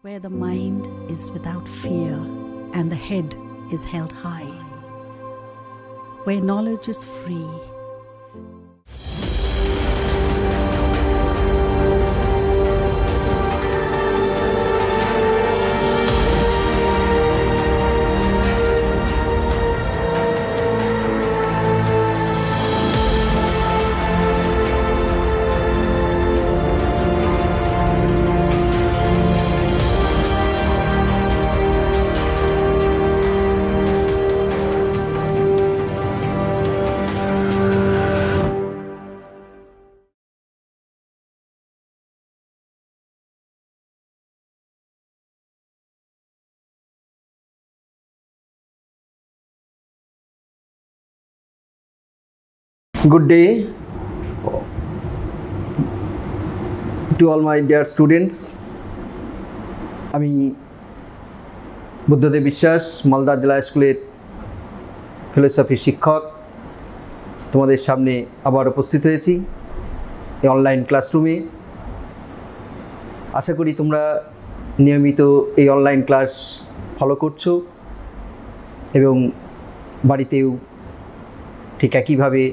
where the mind is without fear and the head is held high, where knowledge is free. Good day to all my dear students. আমি বুদ্ধদেব বিশ্বাস মালদা জেলা স্কুলের philosophy শিক্ষক তোমাদের সামনে আবার উপস্থিত হয়েছি এই অনলাইন ক্লাসরুমে। আশা করি তোমরা নিয়মিত এই অনলাইন ক্লাস ফলো করছো এবং বাড়িতেও ঠিক একইভাবে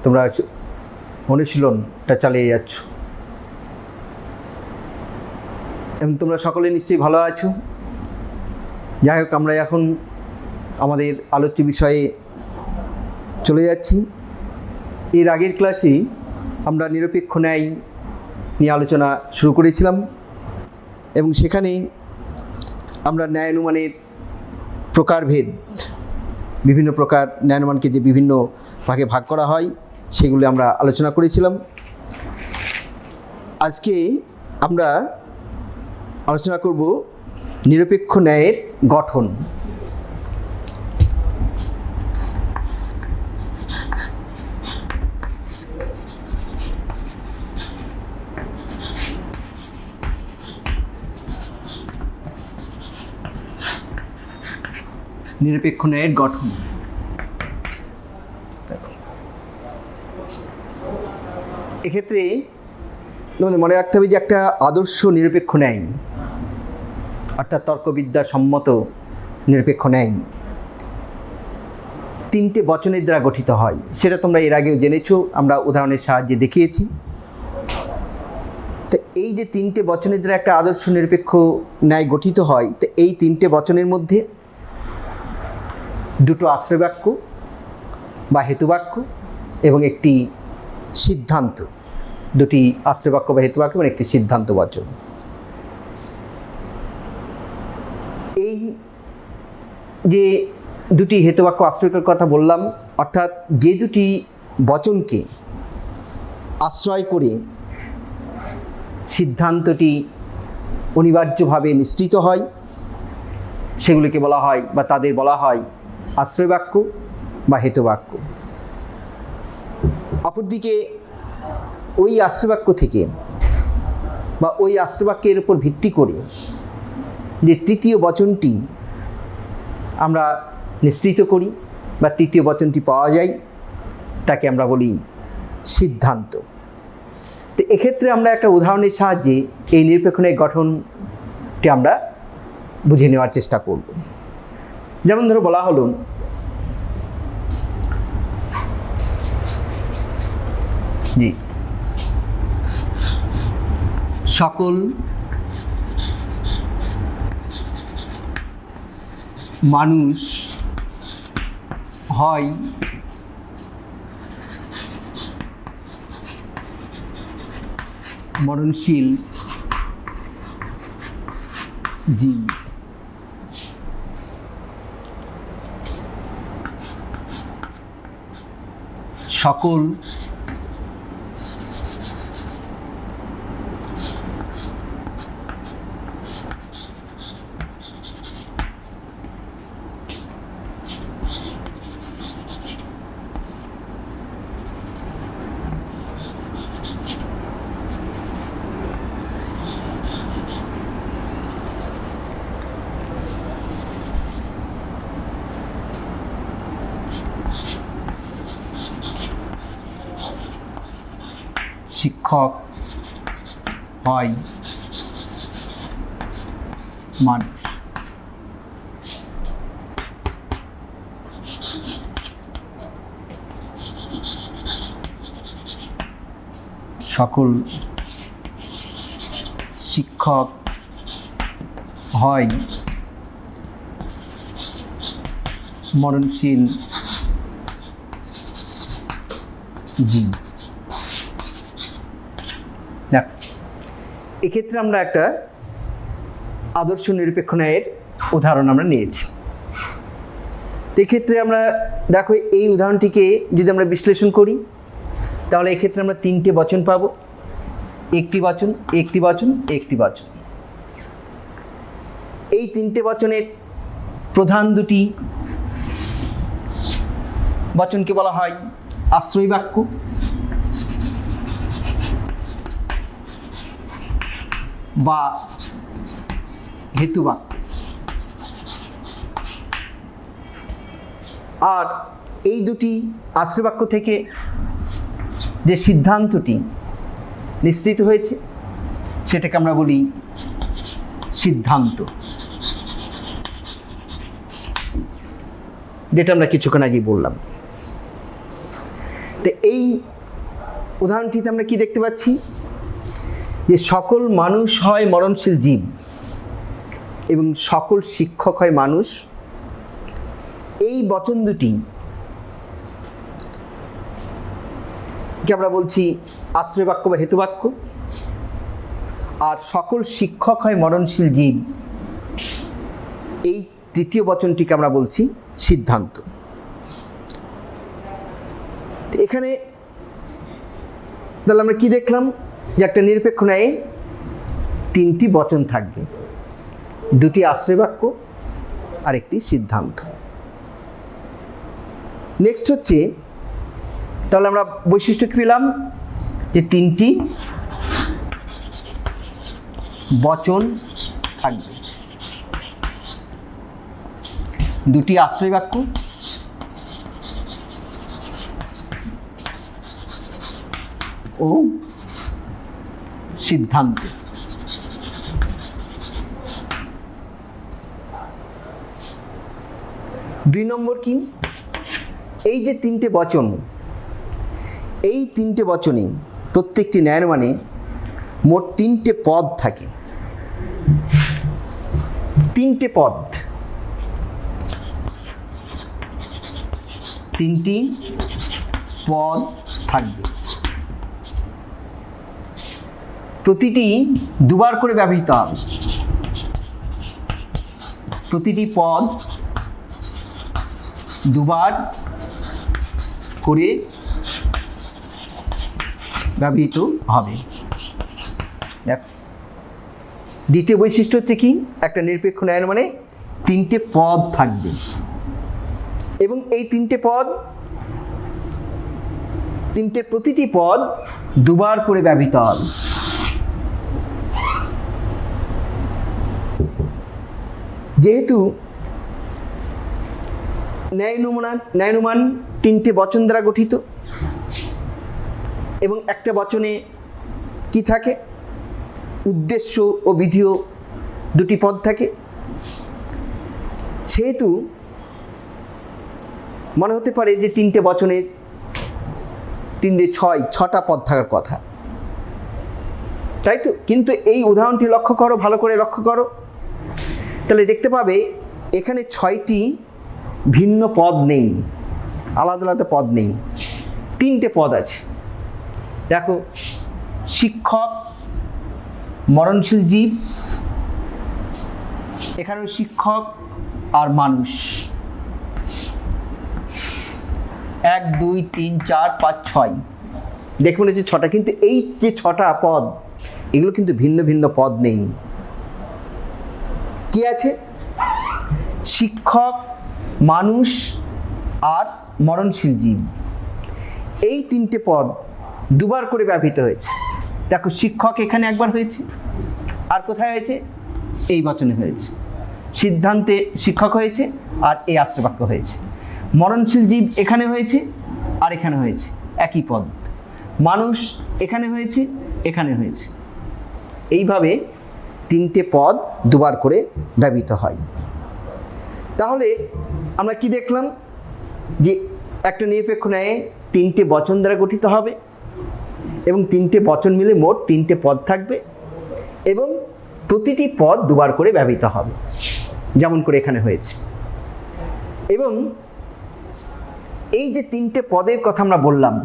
তোমরা অনুশীলনটা চালিয়ে যাচ্ছ এবং তোমরা সকলে নিশ্চয়ই ভালো আছো। যাই হোক, আমরা এখন আমাদের আলোচ্য বিষয়ে চলে যাচ্ছি। এর আগের ক্লাসে আমরা নিরপেক্ষ ন্যায় নিয়ে আলোচনা শুরু করেছিলাম এবং সেখানে আমরা ন্যায় অনুমানের প্রকারভেদ, বিভিন্ন প্রকার ন্যায় অনুমানকে যে বিভিন্ন ভাগে ভাগ করা হয় সেগুলো আমরা আলোচনা করেছিলাম। আজকে আমরা আলোচনা করব নিরপেক্ষ ন্যায়ের গঠন। নিরপেক্ষ ন্যায়ের গঠন। এক্ষেত্রে মনে রাখতে হবে যে একটা আদর্শ নিরপেক্ষ ন্যায় অর্থাৎ তর্কবিদ্যা সম্মত নিরপেক্ষ ন্যায় তিনটে বচনের দ্বারা গঠিত হয়। সেটা তোমরা এর আগেও জেনেছো, আমরা উদাহরণের সাহায্যে দেখিয়েছি। তো এই যে তিনটে বচনের দ্বারা একটা আদর্শ নিরপেক্ষ ন্যায় গঠিত হয়, তো এই তিনটে বচনের মধ্যে দুটো আশ্রয়বাক্য বা হেতুবাক্য এবং একটি সিদ্ধান্ত, দুটি আশ্রয়বাক্য বা হেতুবাক্য এবং একটি সিদ্ধান্ত বচন। এই যে দুটি হেতুবাক্য আশ্রয়ের কথা বললাম, অর্থাৎ যে দুটি বচনকে আশ্রয় করে সিদ্ধান্তটি অনিবার্যভাবে নিশ্চিত হয় সেগুলিকে বলা হয় বা তাদের বলা হয় আশ্রয়বাক্য বা হেতুবাক্য। অপরদিকে ওই আশ্রয়বাক্য থেকে বা ওই আশ্রয়বাক্যের উপর ভিত্তি করে যে তৃতীয় বচনটি আমরা নিশ্চিত করি বা তৃতীয় বচনটি পাওয়া যায় তাকে আমরা বলি সিদ্ধান্ত। তো এক্ষেত্রে আমরা একটা উদাহরণের সাহায্যে এই নিরপেক্ষ ন্যায়ের গঠনটি আমরা বুঝে নেওয়ার চেষ্টা করব। যেমন ধরো বলা হলো জি সকল মানুষ হয় মরণশীল জীব। সকল শিক্ষক হয় মানুষ। সকল শিক্ষক হয় মরণশীল জীব। দেখ, এক্ষেত্রে আমরা একটা আদর্শ নিরপেক্ষ ন্যায়ের উদাহরণ আমরা নিয়েছি। এক্ষেত্রে আমরা দেখো এই উদাহরণটিকে যদি আমরা বিশ্লেষণ করি তাহলে এক্ষেত্রে আমরা তিনটে বচন পাবো, একটি বচন, একটি বচন, একটি বচন। এই তিনটে বচনের প্রধান দুটি বচনকে বলা হয় আশ্রয় বাক্য বা হেতু বাক্য। আর এই দুটি আশ্রয় বাক্য থেকে যে সিদ্ধান্তটি নিঃসৃত হয়েছে সেটাকে আমরা বলি সিদ্ধান্ত, যেটা আমরা কিছুক্ষণ আগেই বললাম। তো এই উদাহরণটিতে আমরা কি দেখতে পাচ্ছি যে সকল মানুষ হয় মরণশীল জীব এবং সকল শিক্ষক হয় মানুষ। এই বচন দুটি কে আমরা বলছি আশ্রয় বাক্য বা হেতু বাক্য, আর সকল শিক্ষক হয় মরণশীল জীব, এই তৃতীয় বচনটিকে আমরা বলছি সিদ্ধান্ত। এখানে তাহলে আমরা কি দেখলাম যে একটা নিরপেক্ষ ন্যায়ে তিনটি বচন থাকবে, দুটি আশ্রয় বাক্য আর একটি সিদ্ধান্ত। নেক্সট হচ্ছে তাহলে আমরা বৈশিষ্ট্য কি পেলাম যে তিনটি বচন থাকবে, দুটি আশ্রয় বাক্য ও সিদ্ধান্ত। দুই নম্বর কি, এই যে তিনটে বচন, এই তিনটে বচনে প্রত্যেকটি ন্যায়ের মানে মোট তিনটে পদ থাকে, তিনটে পদ, তিনটি পদ থাকবে, প্রতিটি দুবার করে ব্যবহৃত হবে, প্রতিটি পদ দুবার করে ব্যবহৃত হবে। দ্বিতীয় বৈশিষ্ট্য হচ্ছে কি, একটা নিরপেক্ষ ন্যায়ের মানে তিনটে পদ থাকবে এবং এই তিনটে পদ, তিনটে প্রতিটি পদ দুবার করে ব্যবহৃত হবে। যেহেতু ন্যায়নুমান তিনটে বচন দ্বারা গঠিত এবং একটা বচনে কি থাকে, উদ্দেশ্য ও বিধিও দুটি পদ থাকে, সেহেতু মনে হতে পারে যে তিনটে বচনে তিনটে ছটা পদ থাকার কথা, তাই তো? কিন্তু এই উদাহরণটি লক্ষ্য করো, ভালো করে লক্ষ্য করো, তাহলে দেখতে পাবে এখানে 6টি ভিন্ন পদ নেই, আলাদা আলাদা পদ নেই, তিনটে পদ আছে। দেখো, শিক্ষক মরণশীল জীব, এখানেও শিক্ষক আর মানুষ, 1 2 3 4 5 6 দেখে মনে হচ্ছে 6টা, কিন্তু এই যে 6টা পদ এগুলো কিন্তু ভিন্ন ভিন্ন পদ নেই। কি আছে? শিক্ষক, মানুষ আর মরণশীল জীব, এই তিনটে পদ দুবার করে ব্যবহৃত হয়েছে। দেখো, শিক্ষক এখানে একবার হয়েছে, আর কোথায় হয়েছে? এই বচনে হয়েছে। সিদ্ধান্তে শিক্ষক হয়েছে আর এই আশ্রয় বাক্য হয়েছে। মরণশীল জীব এখানে হয়েছে আর এখানে হয়েছে, একই পদ। মানুষ এখানে হয়েছে, এখানে হয়েছে। এইভাবে তিনটে পদ দুবার করে ব্যবহৃত হয়। তাহলে আমরা কি দেখলাম যে একটা নিরপেক্ষ ন্যায়ে তিনটে বচন দ্বারা গঠিত হবে এবং তিনটে বচন মিলে মোট তিনটে পদ থাকবে এবং প্রতিটি পদ দুবার করে ব্যবহৃত হবে, যেমন করে এখানে হয়েছে। এবং এই যে তিনটে পদের কথা আমরা বললাম,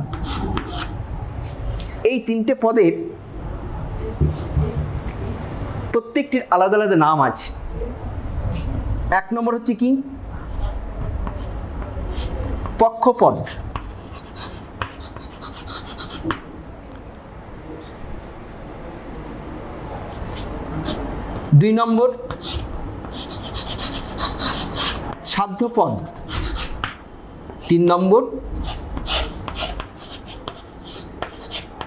এই তিনটে পদের প্রত্যেকটির আলাদা আলাদা নাম আছে। এক নম্বর হচ্ছে কি পক্ষপদ, দুই নম্বর সাধ্যপদ, তিন নম্বর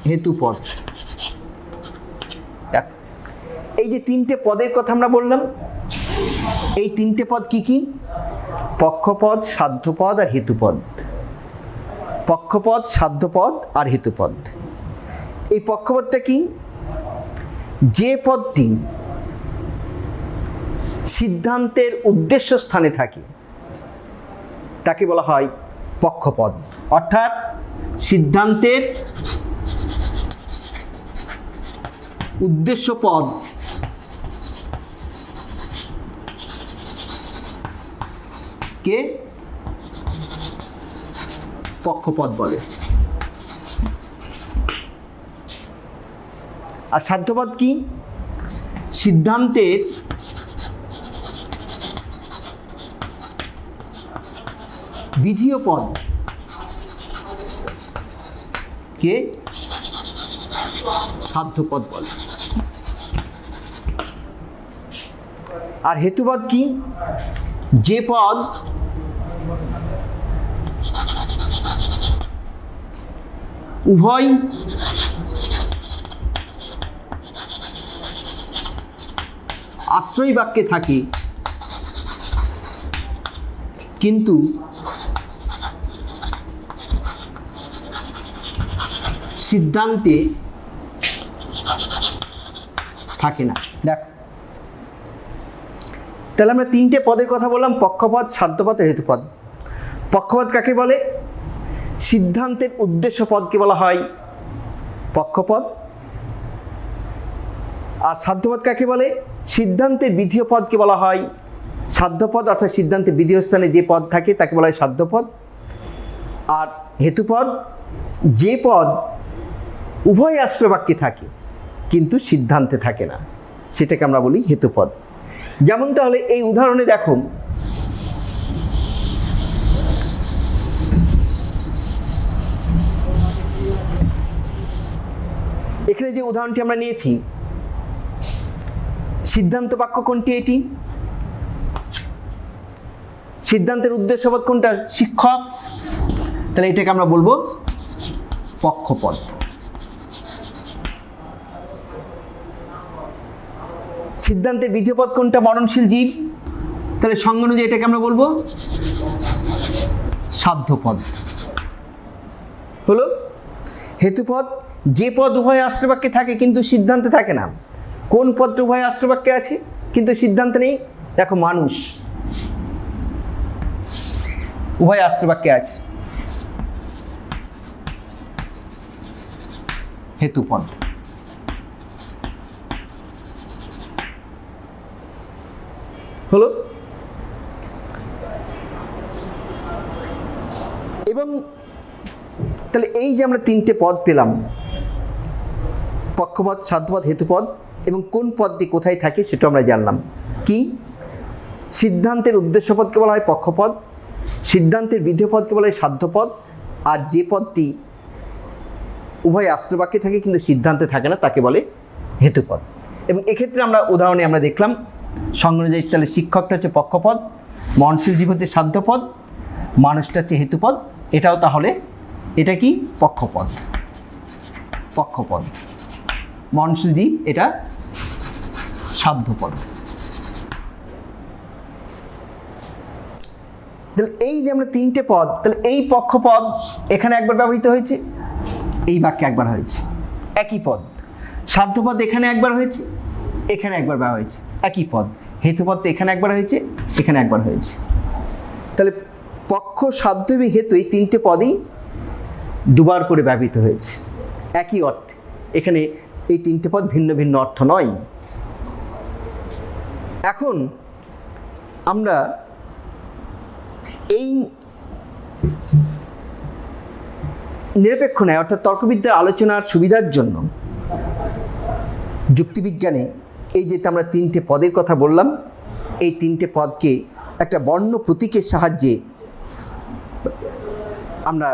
হেতুপদ। এই যে তিনটে পদের কথা আমরা বললাম, এই তিনটে পদ কি কি? পক্ষপদ, সাধ্যপদ আর হেতুপদ। পক্ষপদ, সাধ্যপদ আর হেতুপদ। এই পক্ষপদটা কি? যে পদটি সিদ্ধান্তের উদ্দেশ্য স্থানে থাকে তাকে বলা হয় পক্ষপদ। অর্থাৎ সিদ্ধান্তের উদ্দেশ্য পদ কে পক্ষপদ বলে। আর সাধ্যপদ কি? সিদ্ধান্তের বিধেয় পদ কে সাধ্যপদ বলে। আর হেতুপদ কি? যে পদ উভয় আশ্রয় বাক্যে থাকে কিন্তু সিদ্ধান্তে থাকে না। দেখ, তাহলে আমরা তিনটে পদের কথা বললাম, পক্ষপদ, সাধ্যপদ ও হেতুপদ। পক্ষপদ কাকে বলে? সিদ্ধান্তের উদ্দেশ্য পদকে বলা হয় পক্ষপদ। আর সাধ্যপদ কাকে বলে? সিদ্ধান্তের বিধেয় পদকে বলা হয় সাধ্যপদ। অর্থাৎ সিদ্ধান্তের বিধেয় স্থানে যে পদ থাকে তাকে বলা হয় সাধ্যপদ। আর হেতুপদ যে পদ উভয় আশ্রয় বাক্যে থাকে কিন্তু সিদ্ধান্তে থাকে না, সেটাকে আমরা বলি হেতুপদ। যেমন তাহলে এই উদাহরণে দেখো, এখানে যে উদাহরণটি আমরা নিয়েছি, সিদ্ধান্ত বাক্য কোনটি? এটি। সিদ্ধান্তের উদ্দেশ্যপদ কোনটা? শিক্ষক। তাহলে এটাকে আমরা বলবো পক্ষপদ। সিদ্ধান্তের বিধেয় পদ কোনটা? মরণশীল জীব। তাহলে সংজ্ঞা অনুযায়ী এটাকে আমরা বলবো সাধ্যপদ। হলো। হেতুপদ যে পদ উভয় আশ্রয় বাক্যে থাকে কিন্তু সিদ্ধান্তে থাকে না। কোন পদটা উভয় আশ্রয় বাক্যে আছে কিন্তু সিদ্ধান্তে নেই? দেখো, মানুষ উভয় আশ্রয় বাক্যে আছে, হেতুপদ। হলো। এবং তাহলে এই যে আমরা তিনটে পদ পেলাম, পক্ষপদ, সাধ্যপদ, হেতুপদ, এবং কোন পদটি কোথায় থাকে সেটা আমরা জানলাম। কি? সিদ্ধান্তের উদ্দেশ্য পদকে বলা হয় পক্ষপদ, সিদ্ধান্তের বিধেয় পদকে বলা হয় সাধ্যপদ, আর যে পদটি উভয় আশ্রয় বাক্যে থাকে কিন্তু সিদ্ধান্তে থাকে না তাকে বলে হেতুপদ। এবং এক্ষেত্রে আমরা উদাহরণে আমরা দেখলাম সংজ্ঞা অনুযায়ী তাহলে শিক্ষকটা হচ্ছে পক্ষপদ, মরণশীল জীব হচ্ছে সাধ্যপদ, মানুষটা হচ্ছে হেতুপদ। এটাও তাহলে এটা কি? পক্ষপদ। পক্ষপদ। মরণশীল জীব এটা সাধ্যপদ। তাহলে এই যে আমরা তিনটে পদ, তাহলে এই পক্ষপদ এখানে একবার ব্যবহৃত হয়েছে, এই বাক্যে একবার হয়েছে, একই পদ। সাধ্যপদ এখানে একবার হয়েছে, এখানে একবার ব্যবহার হয়েছে, একই পদ। হেতুপদ তো এখানে একবার হয়েছে, এখানে একবার হয়েছে। তাহলে পক্ষ, সাধ্য এবং হেতু এই তিনটে পদই দুবার করে ব্যবহৃত হয়েছে একই অর্থে। এখানে এই তিনটে পদ ভিন্ন ভিন্ন অর্থ নয়। এখন আমরা এই নিরপেক্ষ ন্যায় অর্থাৎ তর্কবিদ্যার আলোচনার সুবিধার জন্য যুক্তিবিজ্ঞানে এই যে আমরা তিনটে পদের কথা বললাম, এই তিনটে পদকে একটা বর্ণ প্রতীকের সাহায্যে আমরা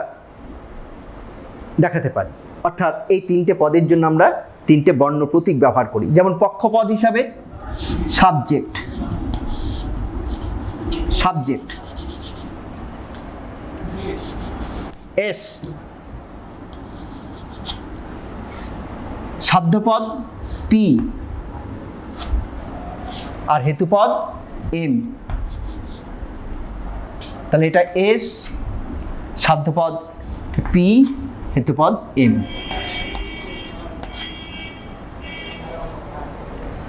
দেখাতে পারি। অর্থাৎ এই তিনটে পদের জন্য আমরা তিনটে বর্ণ প্রতীক ব্যবহার করি। যেমন পক্ষপদ হিসাবে সাবজেক্ট, সাবজেক্ট এস, সাধ্যপদ পি, আর হেতুপদ এম। তাহলে এটা এস, সাধ্যপদ পি, হেতুপদ এম।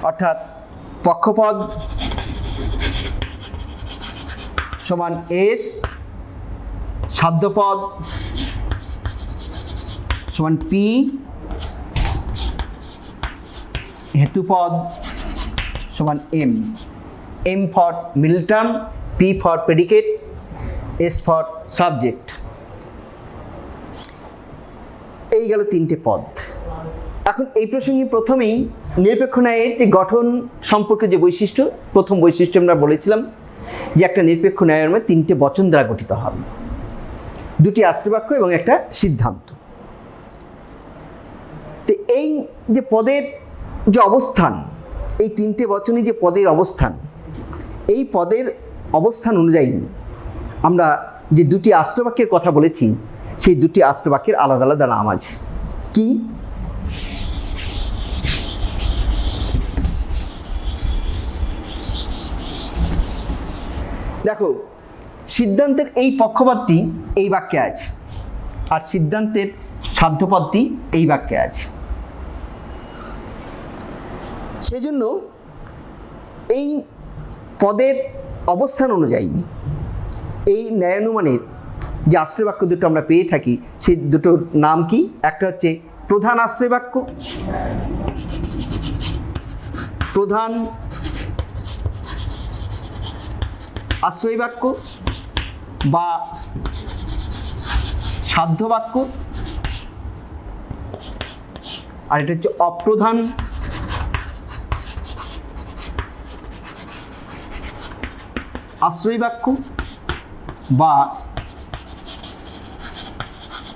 অর্থাৎ পক্ষপদ সমান এস, সাধ্যপদ সমান পি, হেতুপদ সমান M. M for middle term, P for predicate, S for subject. এই গেল তিনটে পদ। এখন এই প্রসঙ্গে প্রথমেই নিরপেক্ষ ন্যায়ের যে গঠন সম্পর্কে যে বৈশিষ্ট্য, প্রথম বৈশিষ্ট্য আমরা বলেছিলাম যে একটা নিরপেক্ষ ন্যায়ের মধ্যে তিনটে বচন দ্বারা গঠিত হবে, দুটি আশ্রয়বাক্য এবং একটা সিদ্ধান্ত। তো এই যে পদের যে অবস্থান, এই তিনটে বচনে যে পদের অবস্থান, এই পদের অবস্থান অনুযায়ী আমরা যে দুটি আশ্রয়বাক্যের কথা বলেছি, সেই দুটি আশ্রয়বাক্যের আলাদা আলাদা নাম আছে। কি? দেখো, সিদ্ধান্তের এই পক্ষপদটি এই বাক্যে আছে, আর সিদ্ধান্তের সাধ্যপদটি এই বাক্যে আছে। সেজন্য এই পদের অবস্থান অনুযায়ী এই ন্যায়ানুমানের যে আশ্রয়বাক্য দুটো আমরা পেয়ে থাকি, সেই দুটোর নাম কি? একটা হচ্ছে প্রধান আশ্রয়বাক্য, প্রধান আশ্রয়বাক্য বা সাধ্যবাক্য, আর এটা হচ্ছে অপ্রধান আশ্রয়বাক্য বা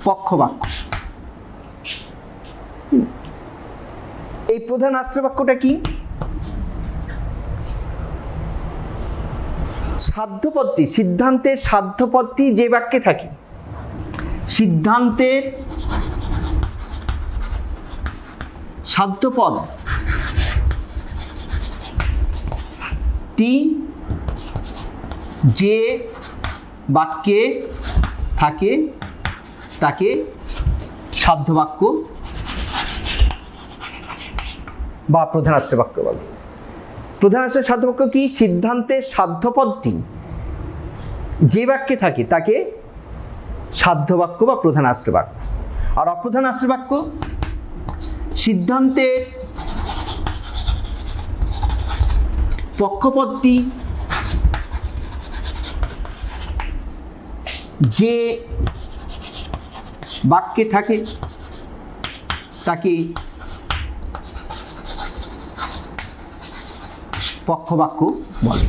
পক্ষবাক্য। এই প্রধান আশ্রয়বাক্যটা কি? সাধ্যপদটি, সিদ্ধান্তের সাধ্যপদটি যে বাক্যে থাকে, সিদ্ধান্তের সাধ্যপদ টি যে বাক্যে থাকে তাকে সাধ্যবাক্য বা প্রধান আশ্রয়বাক্য বলে। প্রধান আশ্রয় সাধ্যবাক্য কি? সিদ্ধান্তের সাধ্যপদটি যে বাক্যে থাকে তাকে সাধ্যবাক্য বা প্রধান আশ্রয়বাক্য। আর অপ্রধান আশ্রয়বাক্য সিদ্ধান্তের পক্ষপদটি যে বাক্যে থাকে তাকে পক্ষবাক্য বলে।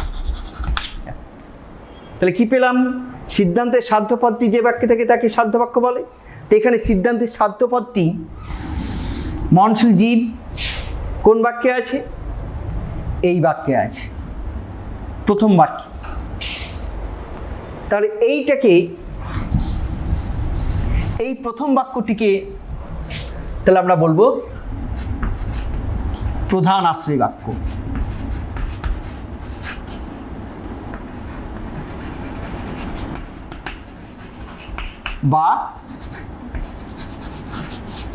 তাহলে কি পেলাম? সিদ্ধান্তের সাধ্যপদটি যে বাক্যে থাকে তাকে সাধ্যবাক্য বলে। তো এখানে সিদ্ধান্তের সাধ্যপদটি মননশীল জীব কোন বাক্যে আছে? এই বাক্যে আছে, প্রথম বাক্যে। তাহলে এইটাকে, এই প্রথম বাক্যটিকে তাহলে আমরা বলবো প্রধান আশ্রয় বাক্য বা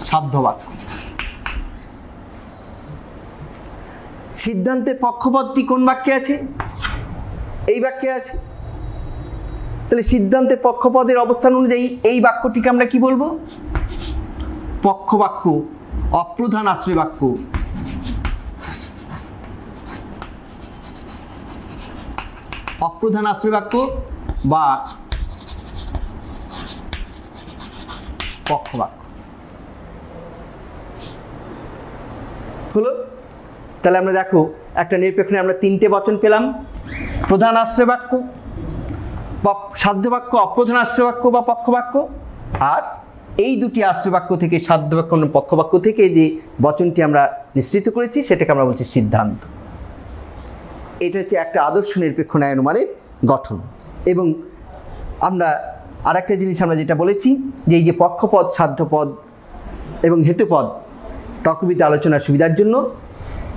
সাধ্য বাক্য। সিদ্ধান্তের পক্ষপদটি কোন বাক্যে আছে? এই বাক্যে আছে। তাহলে সিদ্ধান্তের পক্ষপদের অবস্থান অনুযায়ী এই বাক্যটিকে আমরা কি বলবো? পক্ষবাক্য, অপ্রধান আশ্রয় বাক্য। অপ্রধান আশ্রয় বাক্য বা পক্ষবাক্য হলো। তাহলে আমরা দেখো একটা নিরপেক্ষণে আমরা তিনটে বচন পেলাম: প্রধান আশ্রয় বাক্য বা সাধ্য বাক্য, অপ্রধান আশ্রয় বাক্য বা পক্ষবাক্য। আর এই দুটি আশ্রয় বাক্য থেকে, সাধ্য বাক্য এবং পক্ষবাক্য থেকে যে বচনটি আমরা নিঃসৃত করেছি সেটাকে আমরা বলছি সিদ্ধান্ত। এটা হচ্ছে একটা আদর্শ নিরপেক্ষ ন্যায় অনুমানের গঠন। এবং আমরা আর একটা জিনিস আমরা যেটা বলেছি যে এই যে পক্ষপদ, সাধ্যপদ এবং হেতুপদ তর্কবিদ্যা আলোচনার সুবিধার জন্য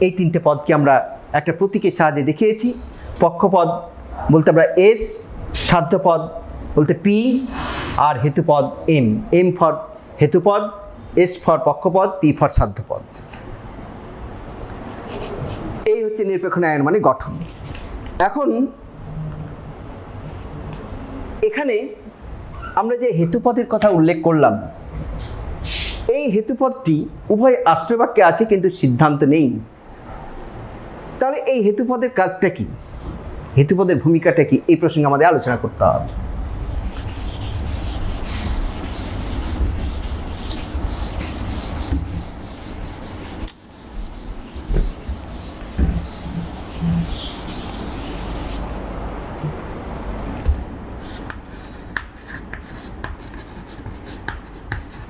এই তিনটে পদকে আমরা একটা প্রতীকের সাহায্যে দেখিয়েছি। পক্ষপদ বলতে আমরা এস, সাধ্যপদ বলতে পি, আর হেতুপদ এম। এম ফর হেতুপদ, এস ফর পক্ষপদ, পি ফর সাধ্যপদ। এই হচ্ছে নিরপেক্ষ ন্যায় অনুমানের গঠন। এখন এখানে আমরা যে হেতুপদের কথা উল্লেখ করলাম, এই হেতুপদটি উভয় আশ্রয় বাক্যে আছে কিন্তু সিদ্ধান্ত নেই। তাহলে এই হেতুপদের কাজটা কি, হেতুপদের ভূমিকাটা কি, এই প্রসঙ্গে আমাদের আলোচনা করতে হবে।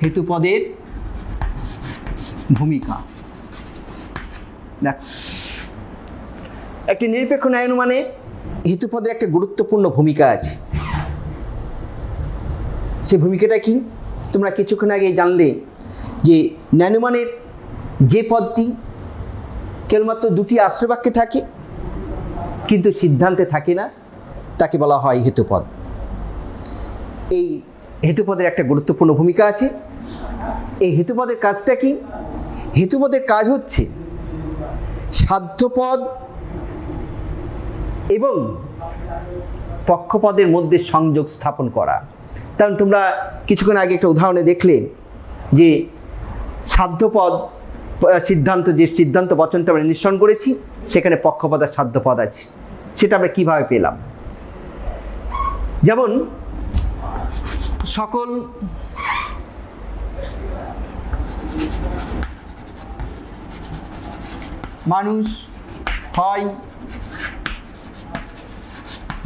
হেতুপদের ভূমিকা দেখ, একটি নিরপেক্ষ ন্যায় অনুমানে হেতুপদের একটা গুরুত্বপূর্ণ ভূমিকা আছে। সেই ভূমিকাটা কি তোমরা কিছুক্ষণ আগে জানলে যে ন্যায় অনুমানের যে পদটি কেবলমাত্র দুটি আশ্রয় বাক্যে থাকে কিন্তু সিদ্ধান্তে থাকে না, তাকে বলা হয় হেতুপদ। এই হেতুপদের একটা গুরুত্বপূর্ণ ভূমিকা আছে। এই হেতুপদের কাজটা কি? হেতুপদের কাজ হচ্ছে সাধ্যপদ এবং পক্ষপদের মধ্যে সংযোগ স্থাপন করা। কারণ তোমরা কিছুক্ষণ আগে একটা উদাহরণে দেখলে যে সাধ্যপদ সিদ্ধান্ত, যে সিদ্ধান্ত বচনটা আমরা নিঃসরণ করেছি সেখানে পক্ষপদ আর সাধ্যপদ আছে। সেটা আমরা কীভাবে পেলাম? যেমন সকল মানুষ হয়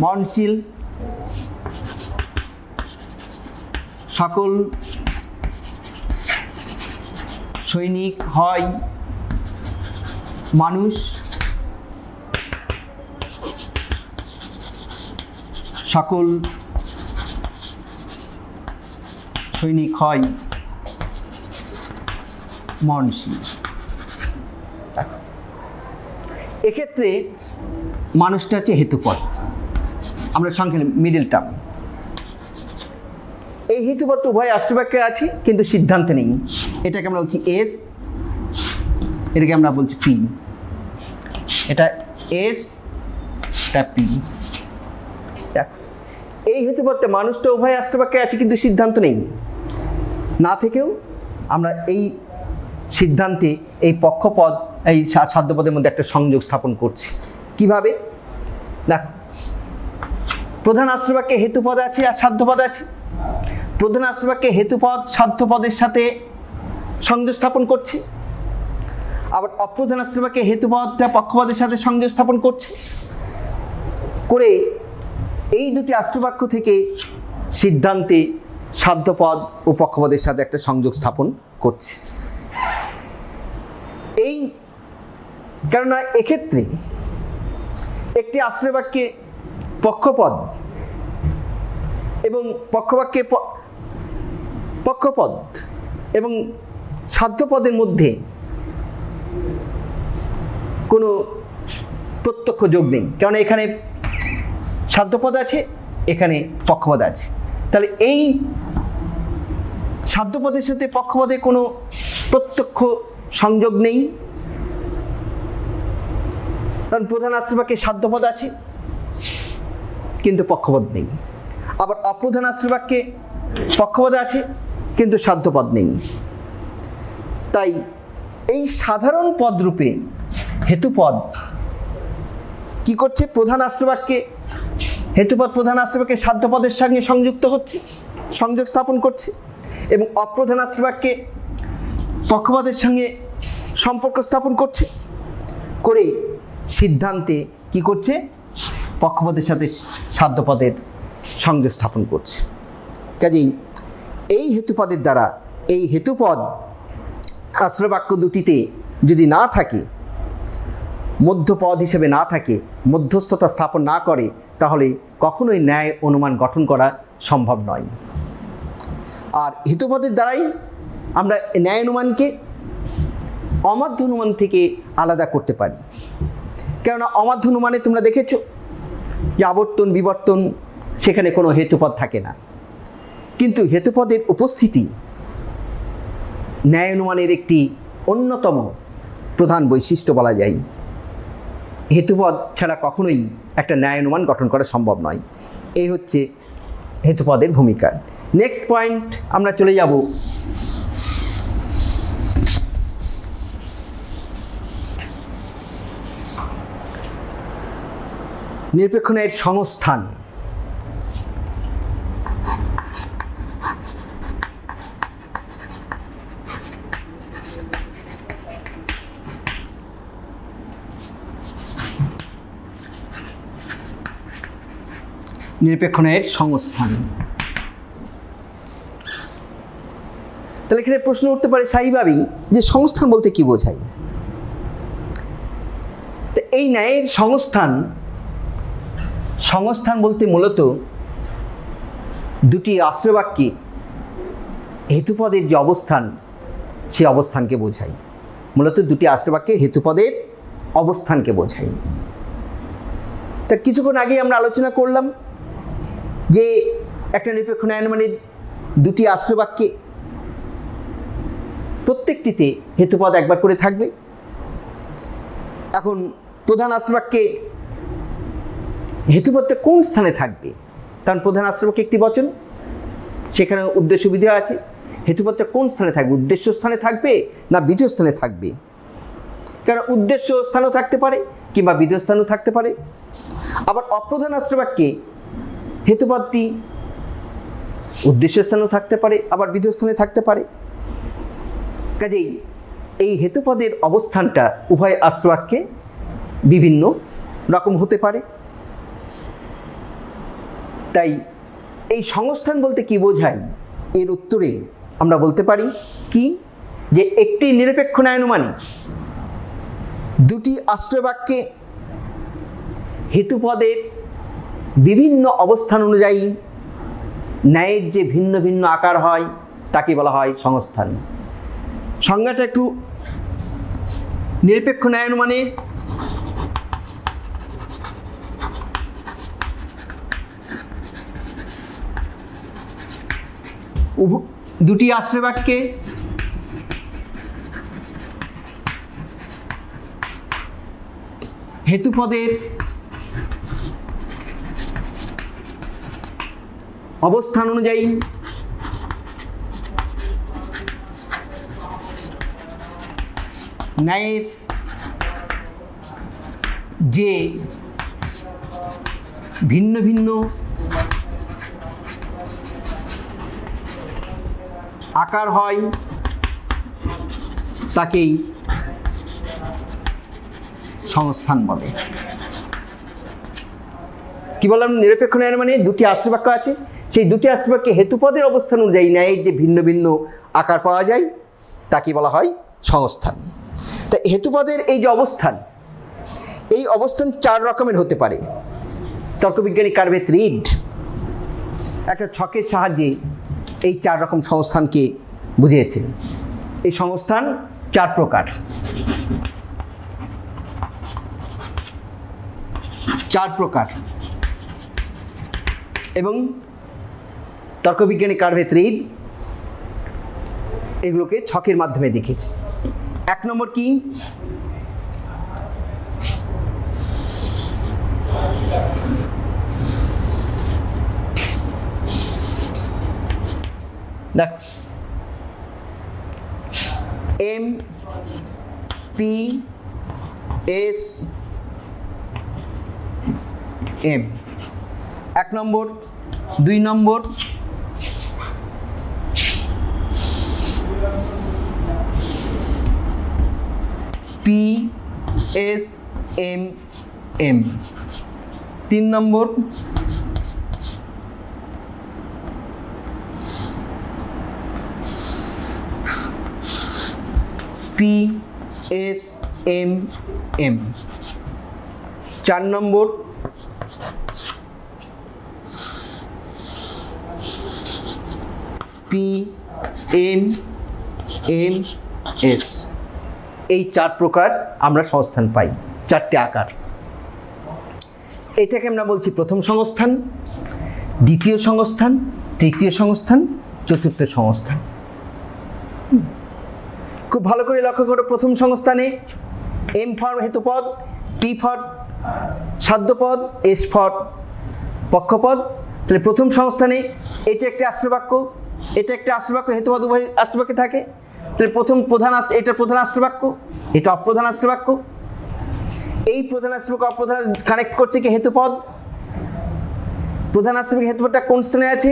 মননশীল, সকল সৈনিক হয় মানুষ, সকল সৈনিক হয় মননশীল। এক্ষেত্রে মানুষটা হচ্ছে হেতুপদ, আমরা সংখ্যা মিডল টার্ম। এই হেতুপদটা উভয় আশ্রয় বাক্যে আছে কিন্তু সিদ্ধান্তে নেই। এটাকে আমরা বলছি এস, এটাকে আমরা বলছি পি। এটা এস, এটা পি। দেখো এই হেতুপদটা মানুষটা উভয় আশ্রয় বাক্যে আছে কিন্তু সিদ্ধান্ত নেই না থেকেও আমরা এই সিদ্ধান্তে এই পক্ষপদ, এই সাধ্যপদের মধ্যে একটা সংযোগ স্থাপন করছি। কিভাবে? দেখো, প্রধান আশ্রয় বাক্যে হেতুপদ আছে আর সাধ্যপদ আছে। প্রধান আশ্রয় বাক্যে হেতুপদ সাধ্যপদের সাথে সংযোগ স্থাপন করছে, আবার অপ্রধান আশ্রয় বাক্যে হেতুপদটা পক্ষপদের সাথে সংযোগ স্থাপন করছে। করে এই দুটি আশ্রয় বাক্য থেকে সিদ্ধান্তে সাধ্যপদ ও পক্ষপদের সাথে একটা সংযোগ স্থাপন করছে। এই কেননা এক্ষেত্রে একটি আশ্রয় বাক্যে পক্ষপদ এবং পক্ষবাক্যে পক্ষপদ এবং সাধ্যপদের মধ্যে কোনো প্রত্যক্ষ যোগ নেই, কারণ এখানে সাধ্যপদ আছে, এখানে পক্ষপদ আছে। তাহলে এই সাধ্যপদের সাথে পক্ষপদের কোনো প্রত্যক্ষ সংযোগ নেই, কারণ প্রধান আশ্রয় সাধ্যপদ আছে কিন্তু পক্ষপদ নেই, আবার অপ্রধান আশ্রয় পক্ষপদ আছে কিন্তু সাধ্যপদ নেই। তাই এই সাধারণ পদ রূপে হেতুপদ কি করছে? প্রধান আশ্রয় হেতুপদ প্রধান আশ্রয় সাধ্যপদের সঙ্গে সংযুক্ত হচ্ছে, সংযোগ স্থাপন করছে, এবং অপ্রধান আশ্রয় পক্ষপদের সঙ্গে সম্পর্ক স্থাপন করছে, করে সিদ্ধান্তে কি করছে? পক্ষপদের সাথে সাধ্যপদের সংযোগ স্থাপন করছে। কাজেই এই হেতুপদের দ্বারা এই হেতুপদ আশ্রয় বাক্য দুটিতে যদি না থাকে, মধ্যপদ হিসেবে না থাকে, মধ্যস্থতা স্থাপন না করে, তাহলে কখনোই ন্যায় অনুমান গঠন করা সম্ভব নয়। আর হেতুপদের দ্বারাই আমরা ন্যায় অনুমানকে অমাধ্য অনুমান থেকে আলাদা করতে পারি। কেননা অমাধ্য অনুমানে তোমরা দেখেছো যে আবর্তন বিবর্তন সেখানে কোনো হেতুপদ থাকে না, কিন্তু হেতুপদের উপস্থিতি ন্যায় অনুমানের একটি অন্যতম প্রধান বৈশিষ্ট্য বলা যায়। হেতুপদ ছাড়া কখনোই একটা ন্যায় অনুমান গঠন করা সম্ভব নয়। এই হচ্ছে হেতুপদের ভূমিকা। নেক্সট পয়েন্ট আমরা চলে যাব নিরপেক্ষ ন্যায়ের সংস্থান। নিরপেক্ষ ন্যায়ের সংস্থান। তাহলে এখানে প্রশ্ন উঠতে পারে স্বাভাবিকভাবেই যে সংস্থান বলতে কি বোঝায়? তো এই ন্যায়ের সংস্থান বলতে মূলত দুটি আশ্রয় বাক্যে হেতুপদের যে অবস্থান, সেই অবস্থানকে বোঝায়। মূলত দুটি আশ্রয় বাক্যে হেতুপদের অবস্থানকে বোঝায়। তা কিছুক্ষণ আগে আমরা আলোচনা করলাম যে একটা নিরপেক্ষ ন্যায় অনুমানের দুটি আশ্রয় বাক্যে প্রত্যেকটিতে হেতুপদ একবার করে থাকবে। এখন প্রধান আশ্রয় বাক্যে হেতুপদটা কোন স্থানে থাকবে? কারণ প্রধান আশ্রয় বাক্যে একটি বচন, সেখানে উদ্দেশ্য বিধেয় আছে। হেতুপদটা কোন স্থানে থাকবে? উদ্দেশ্য স্থানে থাকবে না বিধেয় স্থানে থাকবে? কারণ উদ্দেশ্য স্থানও থাকতে পারে কিংবা বিধেয় স্থানও থাকতে পারে। আবার অপ্রধান আশ্রয় বাক্যে হেতুপদটি উদ্দেশ্য স্থানেও থাকতে পারে, আবার বিধেয় স্থানে থাকতে পারে। কাজেই এই হেতুপদের অবস্থানটা উভয় আশ্রয় বাক্যে বিভিন্ন রকম হতে পারে। তাই এই সংস্থান বলতে কি বোঝায়? এর উত্তরে আমরা বলতে পারি কি, যে একটি নিরপেক্ষ ন্যায় অনুমানে দুটি আশ্রয় বাক্যে হেতুপদের বিভিন্ন অবস্থান অনুযায়ী ন্যায়ের যে ভিন্ন ভিন্ন আকার হয় তাকে বলা হয় সংস্থান। সংজ্ঞাটা একটু, নিরপেক্ষ ন্যায় অনুমানে দুটি আশ্রয় বাক্যে হেতুপদের অবস্থান অনুযায়ী ন্যায়ের যে ভিন্ন ভিন্ন আকার হয় তাকেই সংস্থান বলে। কি বললাম? নিরপেক্ষ ন্যায় মানে দুটি আশ্রয় বাক্য আছে, সেই দুটি আশ্রয় বাক্যে হেতুপদের অবস্থান অনুযায়ী ন্যায়ের যে ভিন্ন ভিন্ন আকার পাওয়া যায় তাকে বলা হয় সংস্থান। তা হেতুপদের এই যে অবস্থান, এই অবস্থান চার রকমের হতে পারে। তর্কবিজ্ঞানী কার্ভেত রিড একটা ছকের সাহায্যে এই চার রকম সংস্থানকে বুঝিয়েছেন। এই সংস্থান চার প্রকার। এবং তর্কবিজ্ঞানী কার্ভেত রিড এগুলোকে ছকের মাধ্যমে দেখিয়েছে। এক নম্বর কি? দেখো এম পি এস এম 1 নম্বর, 2 নম্বর, পি এস এম এম 3 নম্বর, পি এস এম এম 4 নম্বর, পি এম এম এস। এই 4 প্রকার আমরা সংস্থান পাই, 4টে আকার। এটাকে আমরা বলছি প্রথম সংস্থান, দ্বিতীয় সংস্থান, তৃতীয় সংস্থান, চতুর্থ সংস্থান। খুব ভালো করে লক্ষ্য করো, প্রথম সংস্থানে এম ফর হেতুপদ, পি ফর সাধ্যপদ, এস ফর পক্ষপদ। তাহলে প্রথম সংস্থানে এটা একটা আশ্রবাক্য, এটা একটা আশ্রবাক্য, হেতুপদ উভয় আশ্রবাক্যে থাকে। তাহলে এটা প্রধান আশ্রবাক্য, এটা অপ্রধান আশ্রবাক্য। এই প্রধান আশ্রবাক্য অপ্রধান কানেক্ট করছে কি হেতুপদ। প্রধান আশ্রবাক্য হেতুপদটা কোন স্থানে আছে,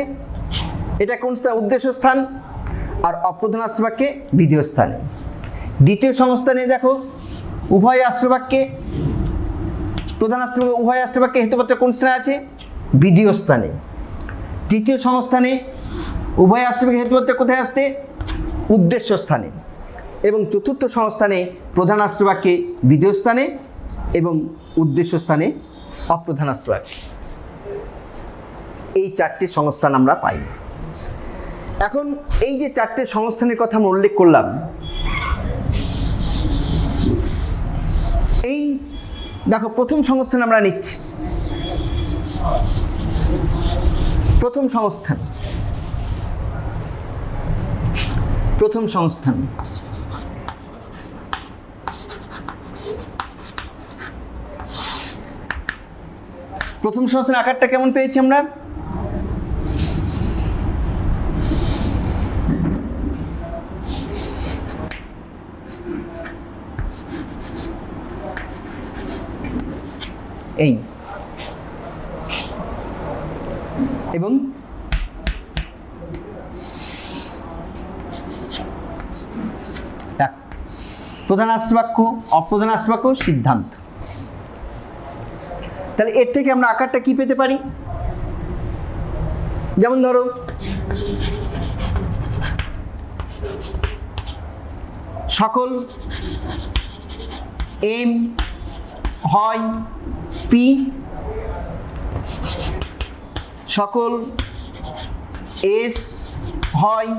এটা কোন স্থান, উদ্দেশ্য স্থান, আর অপ্রধান আশ্রবাক্যে বিধেয় স্থানে। দ্বিতীয় সংস্থানে দেখো উভয় আশ্রবাক্যে, প্রধান আশ্রবাক্য উভয় আশ্রবাক্যে হেতুপদটা কোন স্থানে আছে, বিধেয় স্থানে। তৃতীয় সংস্থানে উভয় আশ্রবাক্যে হেতুপদটা কোথায় আসছে, উদ্দেশ্য স্থানে। এবং চতুর্থ সংস্থানে প্রধান আশ্রবাক্যে বিধেয় স্থানে এবং উদ্দেশ্য স্থানে অপ্রধান আশ্রবাক্যে। এই 4টে সংস্থান আমরা পাই। এখন এই যে 4টে সংস্থানের কথা আমরা উল্লেখ করলাম, এই দেখো প্রথম সংস্থান আমরা নিচ্ছি। প্রথম সংস্থান, প্রথম সংস্থান প্রথম সংস্থান আকারটা কেমন পেয়েছি আমরা, এই এবং প্রধান আশ্রবাক্য, অপ্রধান আশ্রবাক্য, সিদ্ধান্ত। তাহলে এর থেকে আমরা আকারটা কি পেতে পারি, যেমন ধরো সকল এম হয় পি, সকল এস হয়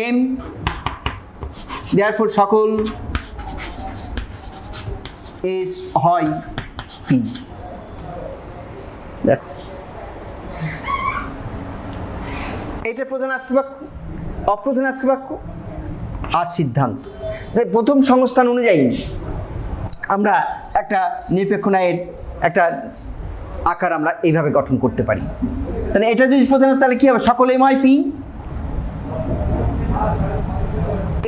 এম, therefore সকল এস হয় পি। দেখো এটা প্রধান আশ্রবাক্য, অপ্রধান আশ্রবাক্য আর সিদ্ধান্ত। প্রথম সংস্থান অনুযায়ী আমরা একটা নিরপেক্ষ ন্যায়ের একটা আকার আমরা এইভাবে গঠন করতে পারি। তাহলে এটা যদি প্রধান, তাহলে কী হবে, সকল এম হয় পি,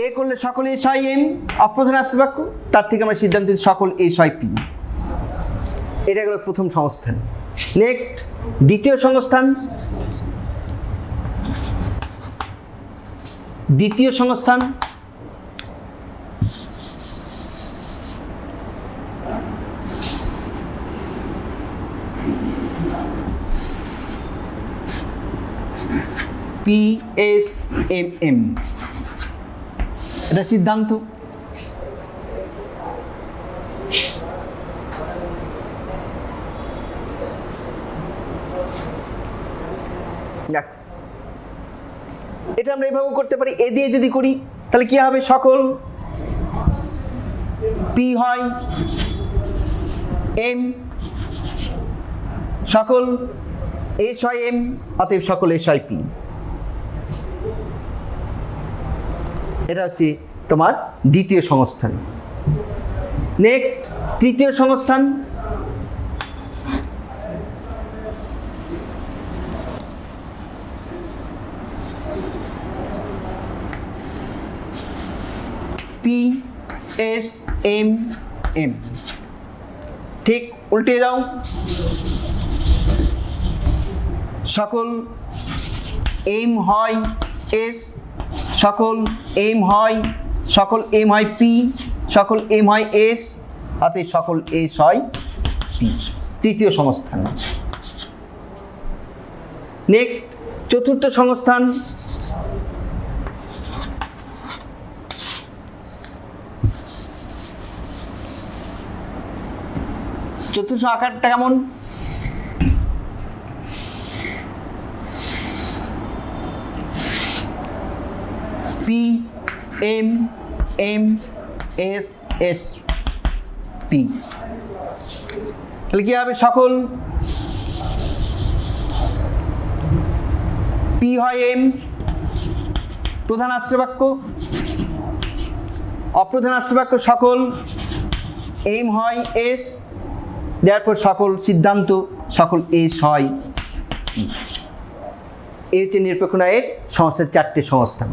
এ করলে সকল এস হয় এম, অপ্রধান আশ্রবাক্য, তার থেকে আমরা সিদ্ধান্ত সকল এস হয় পি। এটা গেল প্রথম সংস্থান। নেক্সট দ্বিতীয় সংস্থান, দ্বিতীয় সংস্থান পি এস এম এম, এটা সিদ্ধান্ত। দেখো এটা আমরা এভাবে করতে পারি। এ দিয়ে যদি করি তাহলে কি হবে, সকল পি হয় এম, সকল এস হয় এম, অতএব সকল এস হয় পি। এটা হচ্ছে তোমার দ্বিতীয় সংস্থান। নেক্সট তৃতীয় সংস্থান, পি এস এম এম। ঠিক উল্টে দাও, সকল এম হয় এস, সকল এম হয়, সকল এম হয় পি, সকল এম হয় এস, অতএব সকল এস হয় পি। তৃতীয় সংস্থান। নেক্সট চতুর্থ সংস্থান। চতুর্থ আকারটা কেমন? P M M S S P. তাহলে কি হবে? সকল পি হয় এম, প্রধান আশ্রয়বাক্য, অপ্রধান আশ্রয়বাক্য সকল এম হয় এস, দেয়ারপর সকল সিদ্ধান্ত সকল এস হয় পি। এই হচ্ছে নিরপেক্ষ ন্যায়ের সংস্থার চারটে সংস্থান।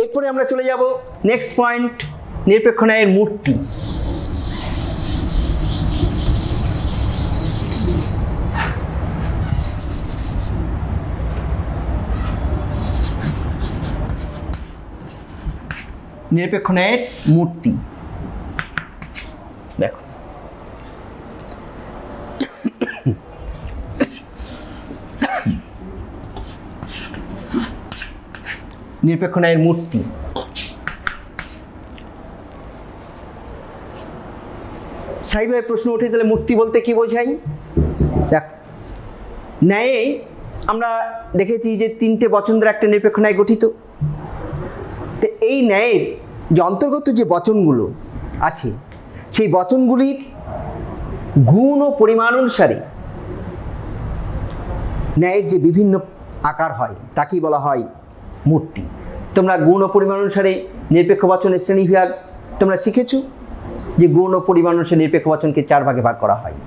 এরপরে আমরা চলে যাব নেক্সট পয়েন্ট, নিরপেক্ষ ন্যায়ের মূর্তি। নিরপেক্ষ ন্যায়ের মূর্তি দেখো, নিরপেক্ষ ন্যায়ের মূর্তি। স্বাভাবিকভাবে প্রশ্ন ওঠে, তাহলে মূর্তি বলতে কি বোঝাই? দেখ, ন্যায়ে আমরা দেখেছি যে তিনটে বচন দ্বারা একটা নিরপেক্ষ ন্যায় গঠিত। তো এই ন্যায়ের যে অন্তর্গত যে বচনগুলো আছে, সেই বচনগুলির গুণ ও পরিমাণ অনুসারে ন্যায়ের যে বিভিন্ন আকার হয় তাকেই বলা হয় মূর্তি। তোমরা গুণ ও পরিমাণ অনুসারে নিরপেক্ষ বচনের শ্রেণীবিভাগ তোমরা শিখেছো, যে গুণ ও পরিমাণ অনুসারে নিরপেক্ষ বচনকে 4 ভাগে ভাগ করা হয়।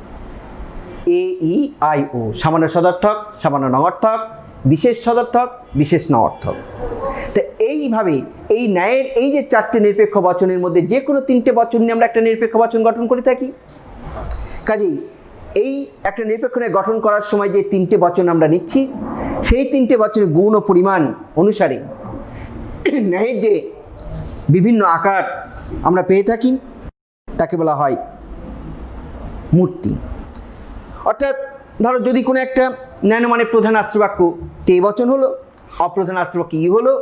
এ ই আই ও, সামান্য সদর্থক, সামান্য নঅর্থক, বিশেষ সদর্থক, বিশেষ নঅর্থক। তো এইভাবে এই ন্যায়ের এই যে 4টে নিরপেক্ষ বচনের মধ্যে যে কোনো 3টে বচন নিয়ে আমরা একটা নিরপেক্ষ বচন গঠন করে থাকি। কাজেই এই একটা নিরপেক্ষ ন্যায় গঠন করার সময় যে 3টে বচন আমরা নিচ্ছি, সেই 3টে বচনের গুণ ও পরিমাণ অনুসারে ন্যায়ের যে বিভিন্ন আকার আমরা পেয়ে থাকি তাকে বলা হয় মূর্তি। অর্থাৎ ধরো যদি কোনো একটা ন্যায় মানে প্রধান আশ্রয়বাক্য তে বচন হলো, অপ্রধান আশ্রয়বাক্য ই হলো,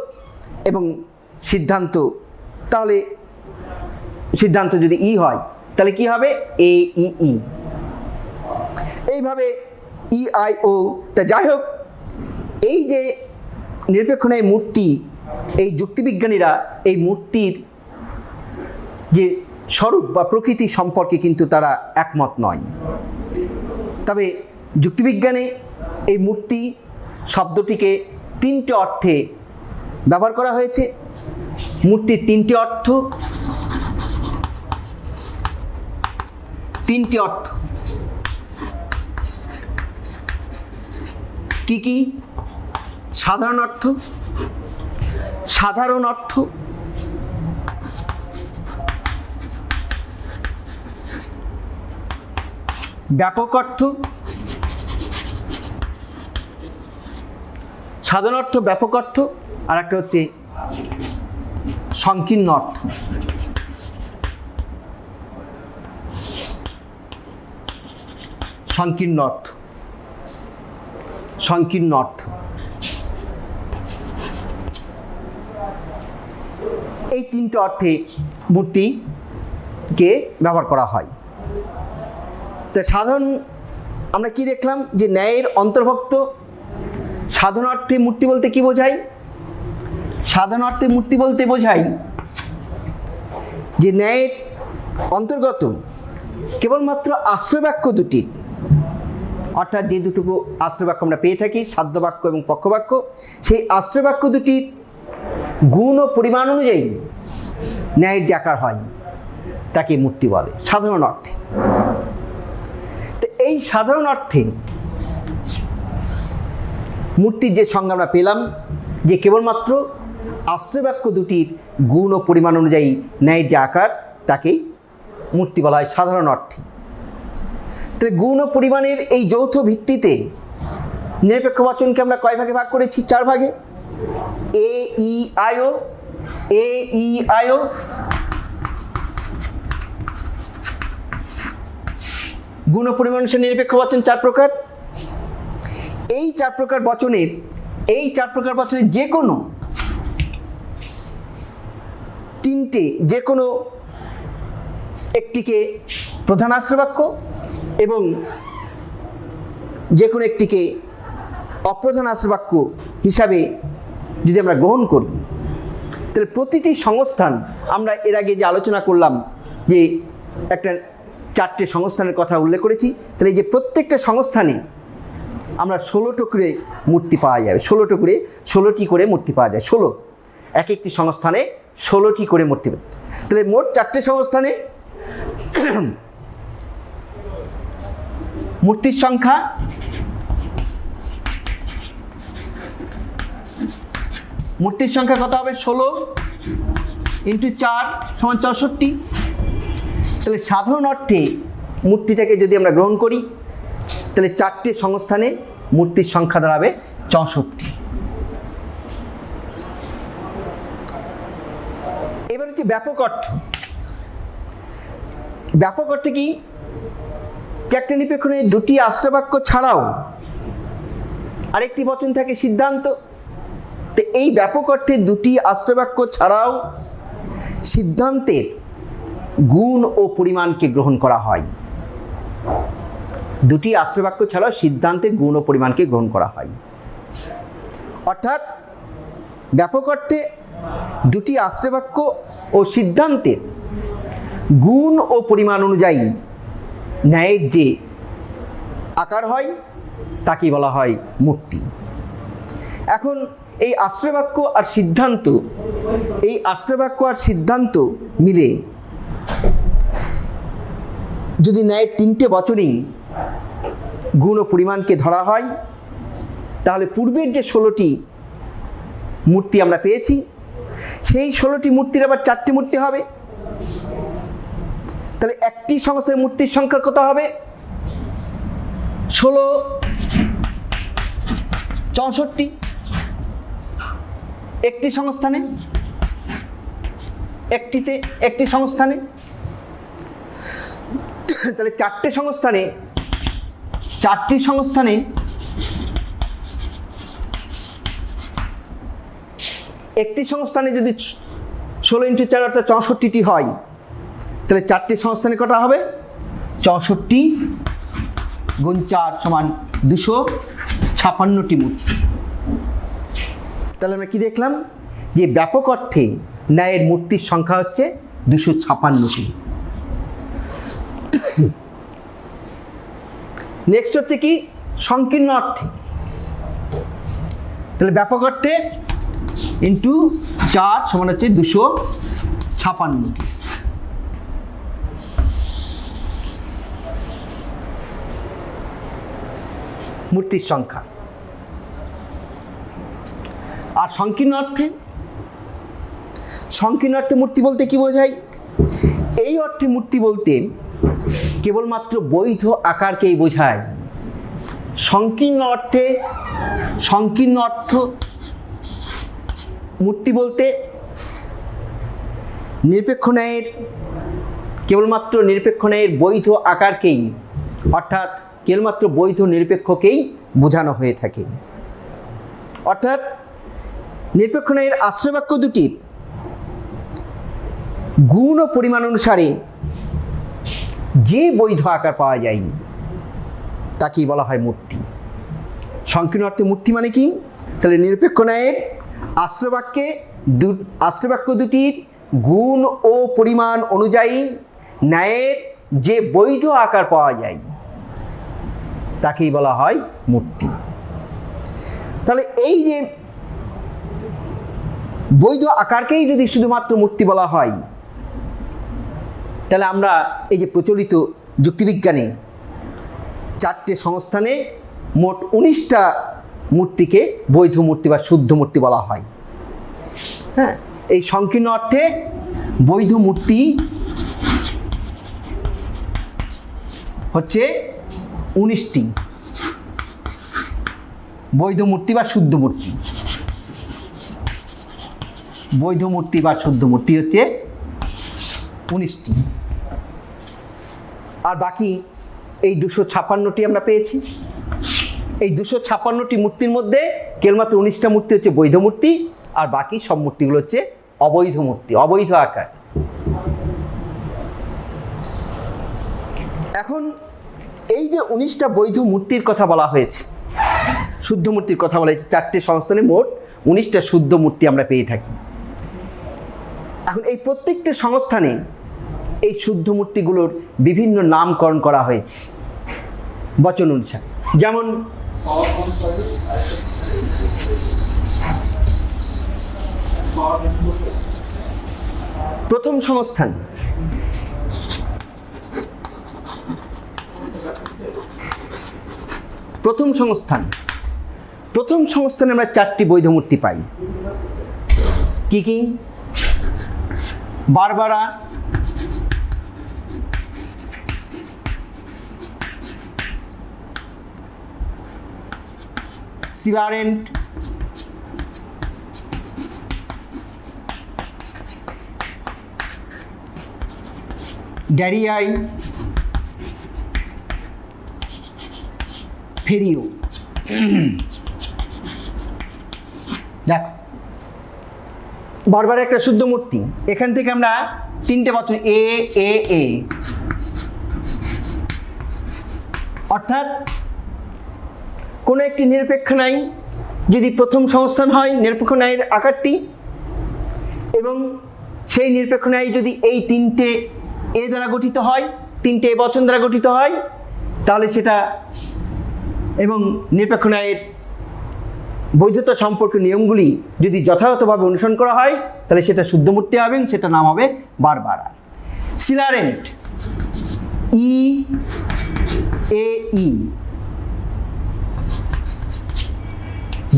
এবং সিদ্ধান্ত, তাহলে সিদ্ধান্ত যদি ই হয় তাহলে কি হবে? এ ই ই। এইভাবে ই আই ও। তা যাই হোক, এই যে নিরপেক্ষ ন্যায় মূর্তি, এই যুক্তিবিজ্ঞানীরা এই মূর্তির যে স্বরূপ বা প্রকৃতি সম্পর্কে কিন্তু তারা একমত নয়। তবে যুক্তিবিজ্ঞানে এই মূর্তি শব্দটিকে 3টে অর্থে ব্যবহার করা হয়েছে। মূর্তির 3টে অর্থ, 3টে অর্থ কি কি? সাধারণ অর্থ, সাধারণ অর্থ, ব্যাপক অর্থ, সাধারণ অর্থ, ব্যাপক অর্থ, আর একটা হচ্ছে সংকীর্ণ অর্থ। সংকীর্ণ অর্থ, সংকীর্ণ অর্থ। এই 3টে অর্থে মূর্তিকে ব্যবহার করা হয়। তো সাধারণ আমরা কি দেখলাম, যে ন্যায়ের অন্তর্ভুক্ত সাধারণ অর্থে মূর্তি বলতে কি বোঝায়? সাধারণ অর্থে মূর্তি বলতে বোঝায় যে ন্যায়ের অন্তর্গত কেবলমাত্র আশ্রয়বাক্য দুটি, অর্থাৎ যে দুটুকু আশ্রয়বাক্য আমরা পেয়ে থাকি, সাধ্যবাক্য এবং পক্ষবাক্য, সেই আশ্রয়বাক্য দুটির গুণ ও পরিমাণ অনুযায়ী ন্যায়ের যে আকার হয় তাকে মূর্তি বলে সাধারণ অর্থে। তো এই সাধারণ অর্থে মূর্তির যে সংজ্ঞা আমরা পেলাম যে কেবলমাত্র আশ্রয় বাক্য দুটির গুণ ও পরিমাণ অনুযায়ী ন্যায়ের যে আকার তাকেই মূর্তি বলা হয় সাধারণ অর্থে। তাহলে গুণ ও পরিমাণের এই যৌথ ভিত্তিতে নিরপেক্ষ বচনকে আমরা কয় ভাগে ভাগ করেছি? 4 ভাগে। এ ই আয়ো, এ ই আয়ো, গুণ ও পরিমাণ অনুসারে নিরপেক্ষ বচন 4 প্রকার। এই 4 প্রকার বচনের যে কোনো 3টে যে কোনো একটিকে প্রধান আশ্রয় বাক্য এবং যে কোনো একটিকে অপ্রধান আশ্রয় বাক্য হিসাবে যদি আমরা গ্রহণ করি, তাহলে প্রতিটি সংস্থান আমরা এর আগে যে আলোচনা করলাম যে একটা 4টে সংস্থানের কথা উল্লেখ করেছি, তাহলে এই যে প্রত্যেকটা সংস্থানে আমরা 16টো করে মূর্তি পাওয়া যাবে। 16টি করে মূর্তি পাওয়া যায়। 16 এক একটি সংস্থানে 16টি করে মূর্তি। তাহলে মোট 4টে সংস্থানে মূর্তির সংখ্যা কত হবে? 16 × 4 = 64। তাহলে সাধারণ অর্থে মূর্তিটাকে যদি আমরা গ্রহণ করি, তাহলে 4টে সংস্থানে মূর্তির সংখ্যা দাঁড়াবে 64। এবার হচ্ছে ব্যাপক অর্থ। ব্যাপক অর্থে কি? একটা নিরপেক্ষণে দুটি আশ্রয় বাক্য ছাড়াও আরেকটি বচন থাকে সিদ্ধান্ত। তো এই ব্যাপক অর্থে দুটি আশ্রয় বাক্য ছাড়াও সিদ্ধান্তের গুণ ও পরিমাণকে গ্রহণ করা হয়। দুটি আশ্রয় বাক্য ছাড়াও সিদ্ধান্তের গুণ ও পরিমাণকে গ্রহণ করা হয়। অর্থাৎ ব্যাপক অর্থে দুটি আশ্রয় বাক্য ও সিদ্ধান্তের গুণ ও পরিমাণ অনুযায়ী ন্যায়ের যে আকার হয় তাকেই বলা হয় মূর্তি। এখন এই আশ্রয় বাক্য আর সিদ্ধান্ত মিলে যদি ন্যায়ের 3টে বচনই গুণ ও পরিমাণকে ধরা হয়, তাহলে পূর্বের যে 16টি মূর্তি আমরা পেয়েছি, সেই 16টি মূর্তির আবার 4টে মূর্তি হবে। তাহলে একটি সংস্থার মূর্তির সংখ্যা কত হবে? 16 64 একটি সংস্থানে, একটি সংস্থানে। তাহলে 4টি সংস্থানে একটি সংস্থানে যদি 16 × 4 অর্থাৎ 64টি হয়, তাহলে 4টি সংস্থানে কটা হবে? 64 × 4 = 256টি মূর্তি। তাহলে আমরা কি দেখলাম? যে ব্যাপক অর্থে ন্যায়ের মূর্তির সংখ্যা হচ্ছে 256টি। নেক্সট হচ্ছে কি? সংকীর্ণ অর্থে। তাহলে ব্যাপক অর্থে × 4 = হচ্ছে 256টি। মূর্তির সংখ্যা। আর সংকীর্ণ অর্থে মূর্তি বলতে কি বোঝায়? এই অর্থে মূর্তি বলতে কেবলমাত্র বৈধ আকারকেই বোঝায়। সংকীর্ণ অর্থ মূর্তি বলতে কেবলমাত্র নিরপেক্ষ ন্যায়ের বৈধ আকারকেই, অর্থাৎ কেবলমাত্র বৈধ নিরপেক্ষকেই বোঝানো হয়ে থাকে। অর্থাৎ নিরপেক্ষ ন্যায়ের আশ্রয় বাক্য দুটির গুণ ও পরিমাণ অনুসারে যে বৈধ আকার পাওয়া যায় তাকেই বলা হয় মূর্তি। সংকীর্ণ অর্থে মূর্তি মানে কি? তাহলে নিরপেক্ষ ন্যায়ের আশ্রয় বাক্য দুটির গুণ ও পরিমাণ অনুযায়ী ন্যায়ের যে বৈধ আকার পাওয়া যায় তাকেই বলা হয় মূর্তি। তাহলে এই যে বৈধ আকারকেই যদি শুধুমাত্র মূর্তি বলা হয়, তাহলে আমরা এই যে প্রচলিত যুক্তিবিজ্ঞানে 4টে সংস্থানে মোট 19টা মূর্তিকে বৈধ মূর্তি বা শুদ্ধ মূর্তি বলা হয়। হ্যাঁ, এই সংকীর্ণ অর্থে বৈধ মূর্তি হচ্ছে 19টি। বৈধ মূর্তি বা শুদ্ধ মূর্তি, বৈধ মূর্তি বা শুদ্ধ মূর্তি হচ্ছে 19টি। আর বাকি এই 256টি আমরা পেয়েছি। এই 256টি মূর্তির মধ্যে কেবলমাত্র 19টা মূর্তি হচ্ছে বৈধ মূর্তি, আর বাকি সব মূর্তিগুলো হচ্ছে অবৈধ মূর্তি, অবৈধ আকার। এখন এই যে 19টা বৈধ মূর্তির কথা বলা হয়েছে, শুদ্ধ মূর্তির কথা বলা হয়েছে, 4টে সংস্থানে মোট 19টা শুদ্ধ মূর্তি আমরা পেয়ে থাকি। এখন এই প্রত্যেকটা সংস্থানে এই শুদ্ধ মূর্তিগুলোর বিভিন্ন নামকরণ করা হয়েছে বচন অনুসারে। যেমন প্রথম সংস্থান, প্রথম সংস্থানে আমরা 4টি বৈধ মূর্তি পাই। কি কি? বারবারা, সিলারেন্ট, ড্যারিয়াই, ফেরিও। দেখো, বারবার একটা শুদ্ধ মূর্তি। এখান থেকে আমরা 3টে বচন এ এ এ, অর্থাৎ কোনো একটি নিরপেক্ষ ন্যায় যদি প্রথম সংস্থান হয় নিরপেক্ষ ন্যায়ের আকারটি, এবং সেই নিরপেক্ষ ন্যায় যদি এই 3টে এ দ্বারা গঠিত হয়, 3টে এ বচন দ্বারা গঠিত হয়, তাহলে সেটা, এবং নিরপেক্ষ ন্যায়ের বৈধতা সম্পর্কে নিয়মগুলি যদি যথাযথভাবে অনুসরণ করা হয়, তাহলে সেটা শুদ্ধ মূর্তি হবে, সেটা নাম হবে Barbara. Celarent, E A E.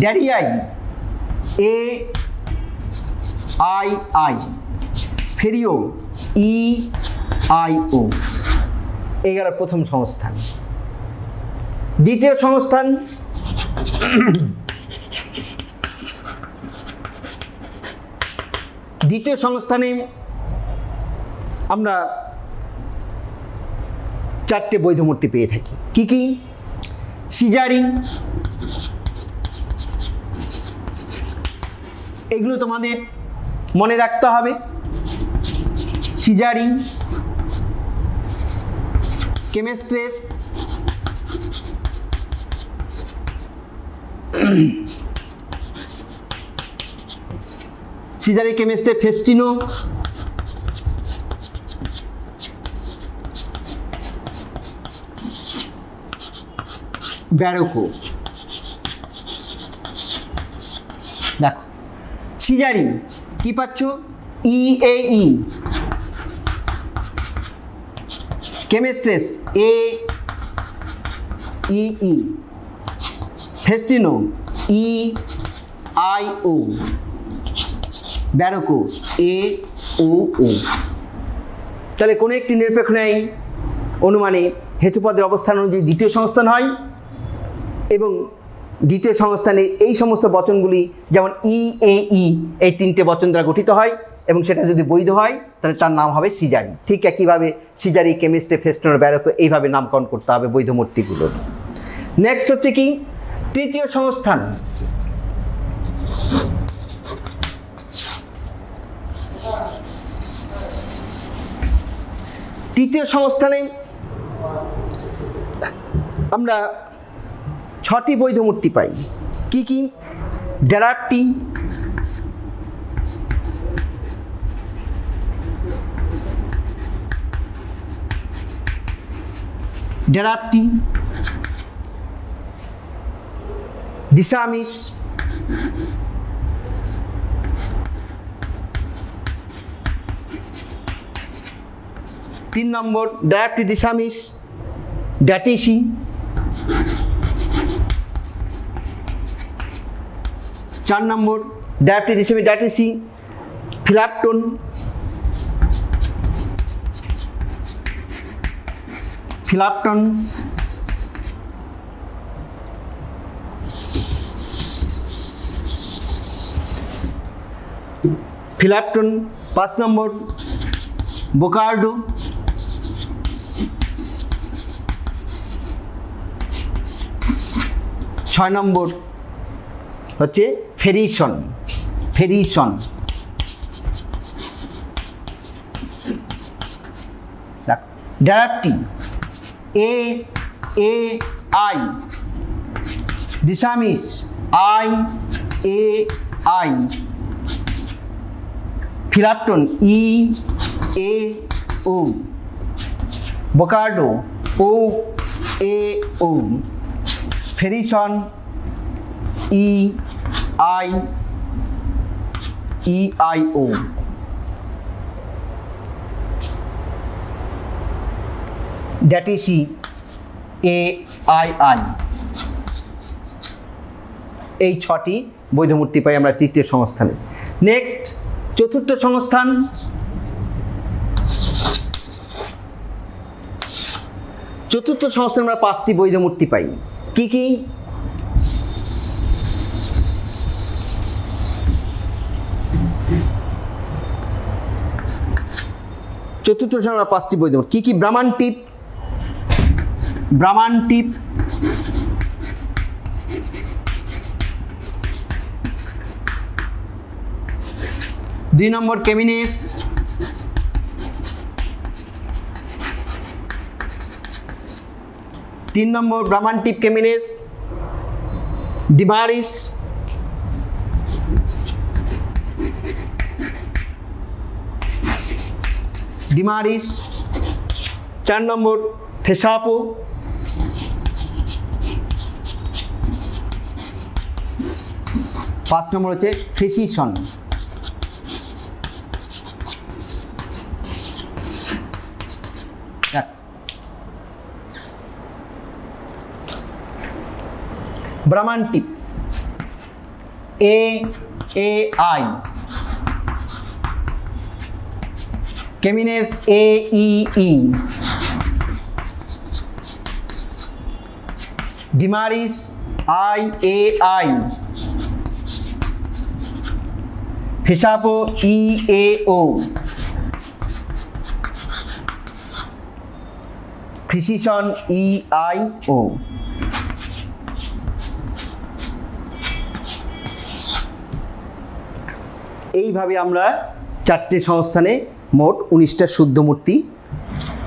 Darii, A I I. Ferio, E I O. এই গেল প্রথম সংস্থান। দ্বিতীয় সংস্থান, দ্বিতীয় সংস্থানে আমরা 4টে বৈধ মূর্তি পেয়ে থাকি। কি কি? সিজারি, এগুলো তোমাদের মনে রাখতে হবে। সিজারি, কেমেস্ট্রেস, সিজারি, কেমেস্ট্রে, ফেস্টিনো, ব্যারোকো। দেখো, সিজারি কি পাচ্ছ? ই A E. কেমেস্ট্রেস, A E E. ফেস্টিনো, E I ও। ব্যারোকো, এ ও ও। তাহলে কোনো একটি নিরপেক্ষ ন্যায় অনুমানে হেতুপদের অবস্থান অনুযায়ী দ্বিতীয় সংস্থান হয়, এবং দ্বিতীয় সংস্থানে এই সমস্ত বচনগুলি যেমন ই এ ই, এই 3টে বচন দ্বারা গঠিত হয়, এবং সেটা যদি বৈধ হয় তাহলে তার নাম হবে সিজারি। ঠিক একইভাবে সিজারি, কেমিস্ট্রি, ফেস্টিনো, ব্যারোকো এইভাবে নামকরণ করতে হবে বৈধ মূর্তিগুলোর। নেক্সট হচ্ছে কি? তৃতীয় সংস্থান। তৃতীয় সংস্থানে আমরা 6টি বৈধ মূর্তি পাই। কি কি? ড্যারাপ্টি, ড্যারাপ্টি, দিশামিস, তিন নম্বর ড্যারাপ্টি, দিশামিস, ড্যাটিসি, 4 নম্বর ডায়াপ্টিক হিসেবে ডায়াটেসি ফিলাপটন, ফিলাপটন। ফিলাপটন 5 নম্বর বোকার্ডো, 6 নম্বর হচ্ছে Ferison, Ferison. Darapti A A I, Disamis I A I, Felapton E A O, Bocardo O A O, Ferison E I E I O. Datisi A I I. এই 6টি বৈধ মূর্তি পাই আমরা তৃতীয় সংস্থানে। নেক্সট চতুর্থ সংস্থান। চতুর্থ সংস্থানে আমরা 5টি বৈধ মূর্তি পাই। কি কি? চতুর্থ সংস্থানে আমরা 5টি বৈধ মূর্তি কি কি? ব্রাহ্মণটিপ, ব্রাহ্মণটিপ, 2 নম্বর কেমিনেস, 3 নম্বর ব্রাহ্মণটিপ কেমিনেস, ডিমারিস, ডিমারিস, 4 নম্বর ফেসাপো, 5 নম্বর হচ্ছে Fresison. Bramantip A A I, Camenes A E E, Dimaris I A I, Fesapo E A O, Fresison E I O. এইভাবে আমরা 4টে সংস্থানে মোট 19টা শুদ্ধ মূর্তি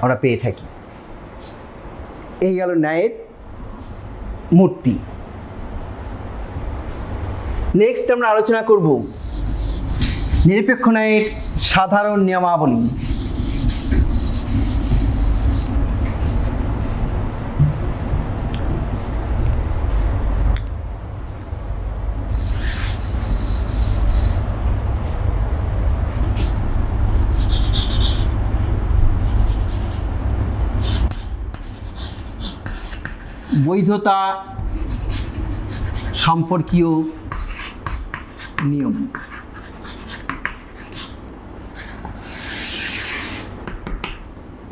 আমরা পেয়ে থাকি। এই গেল ন্যায়ের মূর্তি। নেক্সট আমরা আলোচনা করব নিরপেক্ষ ন্যায়ের সাধারণ নিয়মাবলী। বৈধতা সম্পর্কীয় নিয়ম।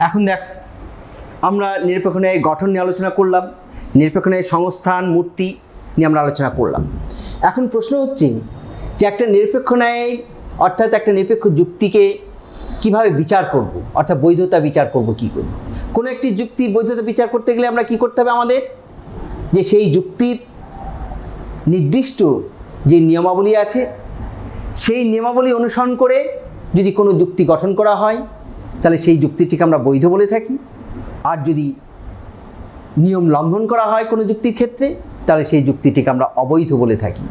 এখন দেখ, আমরা নিরপেক্ষ ন্যায়ের গঠন নিয়ে আলোচনা করলাম, নিরপেক্ষ ন্যায়ের সংস্থান মূর্তি নিয়ে আমরা আলোচনা করলাম। এখন প্রশ্ন হচ্ছে যে একটা নিরপেক্ষ ন্যায় অর্থাৎ একটা নিরপেক্ষ যুক্তিকে কিভাবে বিচার করব, অর্থাৎ বৈধতা বিচার করব কী করব। কোনো একটি যুক্তির বৈধতা বিচার করতে গেলে আমরা কী করতে হবে আমাদের, যে সেই যুক্তির নির্দিষ্ট যে নিয়মাবলী আছে সেই নিয়মাবলী অনুসরণ করে যদি কোনো যুক্তি গঠন করা হয় তাহলে সেই যুক্তিটিকে আমরা বৈধ বলে থাকি, আর যদি নিয়ম লঙ্ঘন করা হয় কোনো যুক্তির ক্ষেত্রে তাহলে সেই যুক্তিটিকে আমরা অবৈধ বলে থাকি।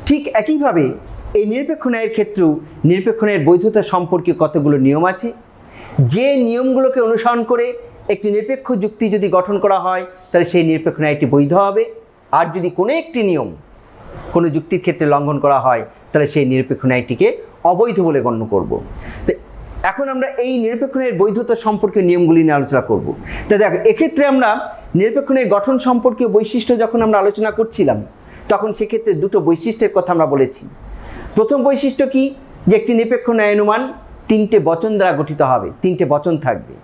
ঠিক একইভাবে এই নিরপেক্ষ ন্যায়ের ক্ষেত্রেও নিরপেক্ষ ন্যায়ের বৈধতা সম্পর্কে কতগুলো নিয়ম আছে, যে নিয়মগুলোকে অনুসরণ করে একটি নিরপেক্ষ যুক্তি যদি গঠন করা হয় তাহলে সেই নিরপেক্ষ ন্যায়টি বৈধ হবে, আর যদি কোনো একটি নিয়ম কোনো যুক্তির ক্ষেত্রে লঙ্ঘন করা হয় তাহলে সেই নিরপেক্ষ ন্যায়টিকে অবৈধ বলে গণ্য করব। তো এখন আমরা এই নিরপেক্ষ ন্যায়ের বৈধতা সম্পর্কে নিয়মগুলি নিয়ে আলোচনা করব। তা দেখো, এক্ষেত্রে আমরা নিরপেক্ষ ন্যায়ের গঠন সম্পর্কীয় বৈশিষ্ট্য যখন আমরা আলোচনা করছিলাম তখন সেক্ষেত্রে দুটো বৈশিষ্ট্যের কথা আমরা বলেছি। প্রথম বৈশিষ্ট্য কি, যে একটি নিরপেক্ষ ন্যায়ানুমান তিনটে বচন দ্বারা গঠিত হবে, তিনটে বচন থাকবে।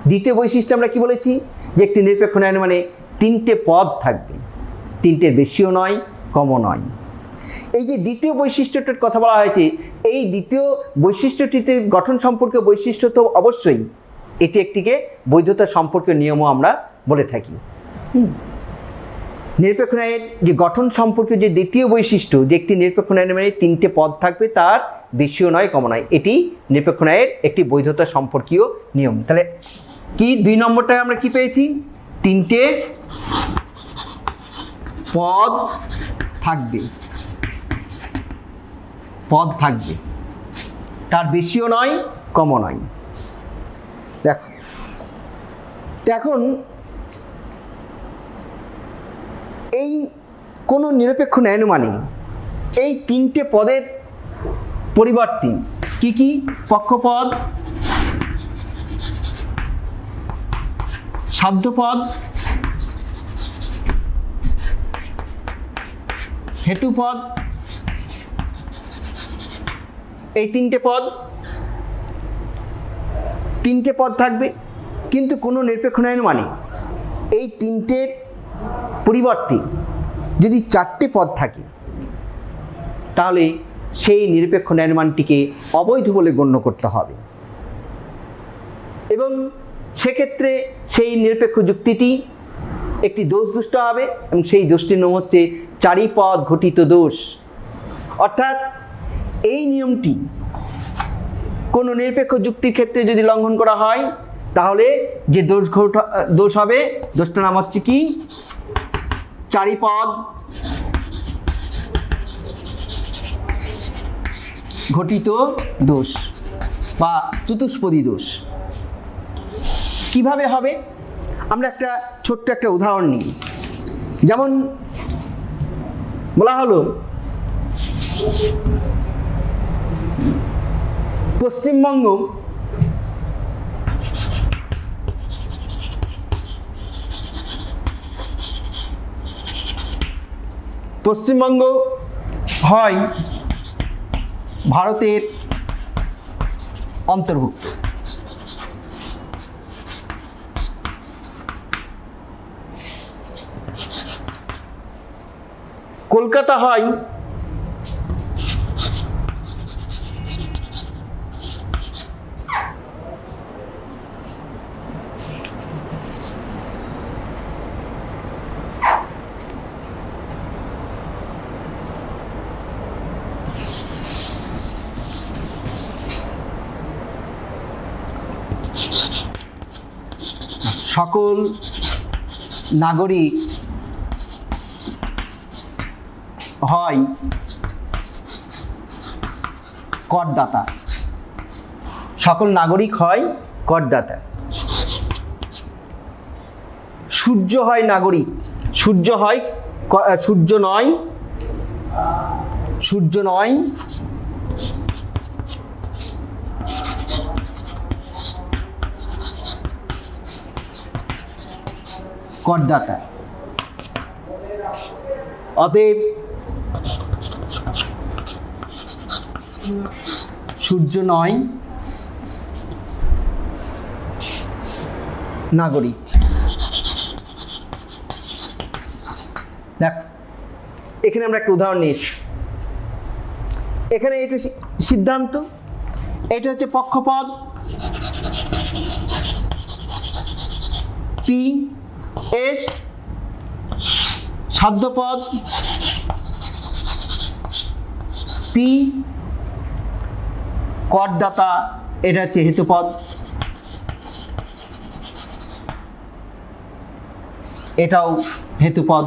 দ্বিতীয় বৈশিষ্ট্য আমরা কি বলেছি, যে একটি নিরপেক্ষ ন্যায়ানুমানে তিনটে পদ থাকবে, তিনটের বেশিও নয় কমও নয়। এই যে দ্বিতীয় বৈশিষ্ট্যটির কথা বলা হয়েছে, এই দ্বিতীয় বৈশিষ্ট্যটিতে গঠন সম্পর্কীয় বৈশিষ্ট্য তো অবশ্যই, এটি একটিকে বৈধতা সম্পর্কীয় নিয়মও আমরা বলে থাকি। নিরপেক্ষ ন্যায়ের যে গঠন সম্পর্কীয় যে দ্বিতীয় বৈশিষ্ট্য, যে একটি নিরপেক্ষ ন্যায়ের মানে তিনটে পদ থাকবে, তার বেশিও নয় কমও নয়, এটি নিরপেক্ষ ন্যায়ের একটি বৈধতা সম্পর্কীয় নিয়ম। তাহলে কি 2 নম্বরটায় আমরা কি পেয়েছি, তিনটে পদ থাকবে, পদ থাকবে, তার বেশিও নয় কমও নয়। দেখো এখন এই কোনো নিরপেক্ষ ন্যায়ানুমানে এই তিনটে পদের পরিবর্তে কি কি, পক্ষপদ, সাধ্যপদ, হেতুপদ, এই তিনটে পদ থাকবে। কিন্তু কোনো নিরপেক্ষ ন্যায়ানুমানে এই তিনটের পরিবর্তে যদি 4টে পদ থাকে, তাহলে সেই নিরপেক্ষ ন্যায়ানুমানটিকে অবৈধ বলে গণ্য করতে হবে এবং সেক্ষেত্রে সেই নিরপেক্ষ যুক্তিটি একটি দোষদুষ্ট হবে এবং সেই দোষটির নাম হচ্ছে চারিপদ ঘটিত দোষ। অর্থাৎ এই নিয়মটি কোনো নিরপেক্ষ যুক্তির ক্ষেত্রে যদি লঙ্ঘন করা হয়, তাহলে যে দোষ হবে, দোষটার নাম হচ্ছে কি, চারিপদ ঘটিত দোষ বা চতুষ্পদী দোষ। কিভাবে হবে, আমরা একটা ছোট্ট একটা উদাহরণ নিই। যেমন বলা হলো, পশ্চিমবঙ্গ হয় ভারতের অন্তর্ভুক্ত। কলকাতা হয় সকল নাগরিক হয় করদাতা। সকল নাগরিক হয় করদাতা। সূর্য হয় নাগরিক, সূর্য নয় করদাতা। অতএব সূর্য নয় নাগরিক। দেখ, এখানে আমরা একটা উদাহরণ নিয়েছি। এখানে এটা সিদ্ধান্ত, এটা হচ্ছে পক্ষপদ পি এস, সাধ্যপদ পি, করদাতা এটা হচ্ছে হেতুপদ, এটাও হেতুপদ।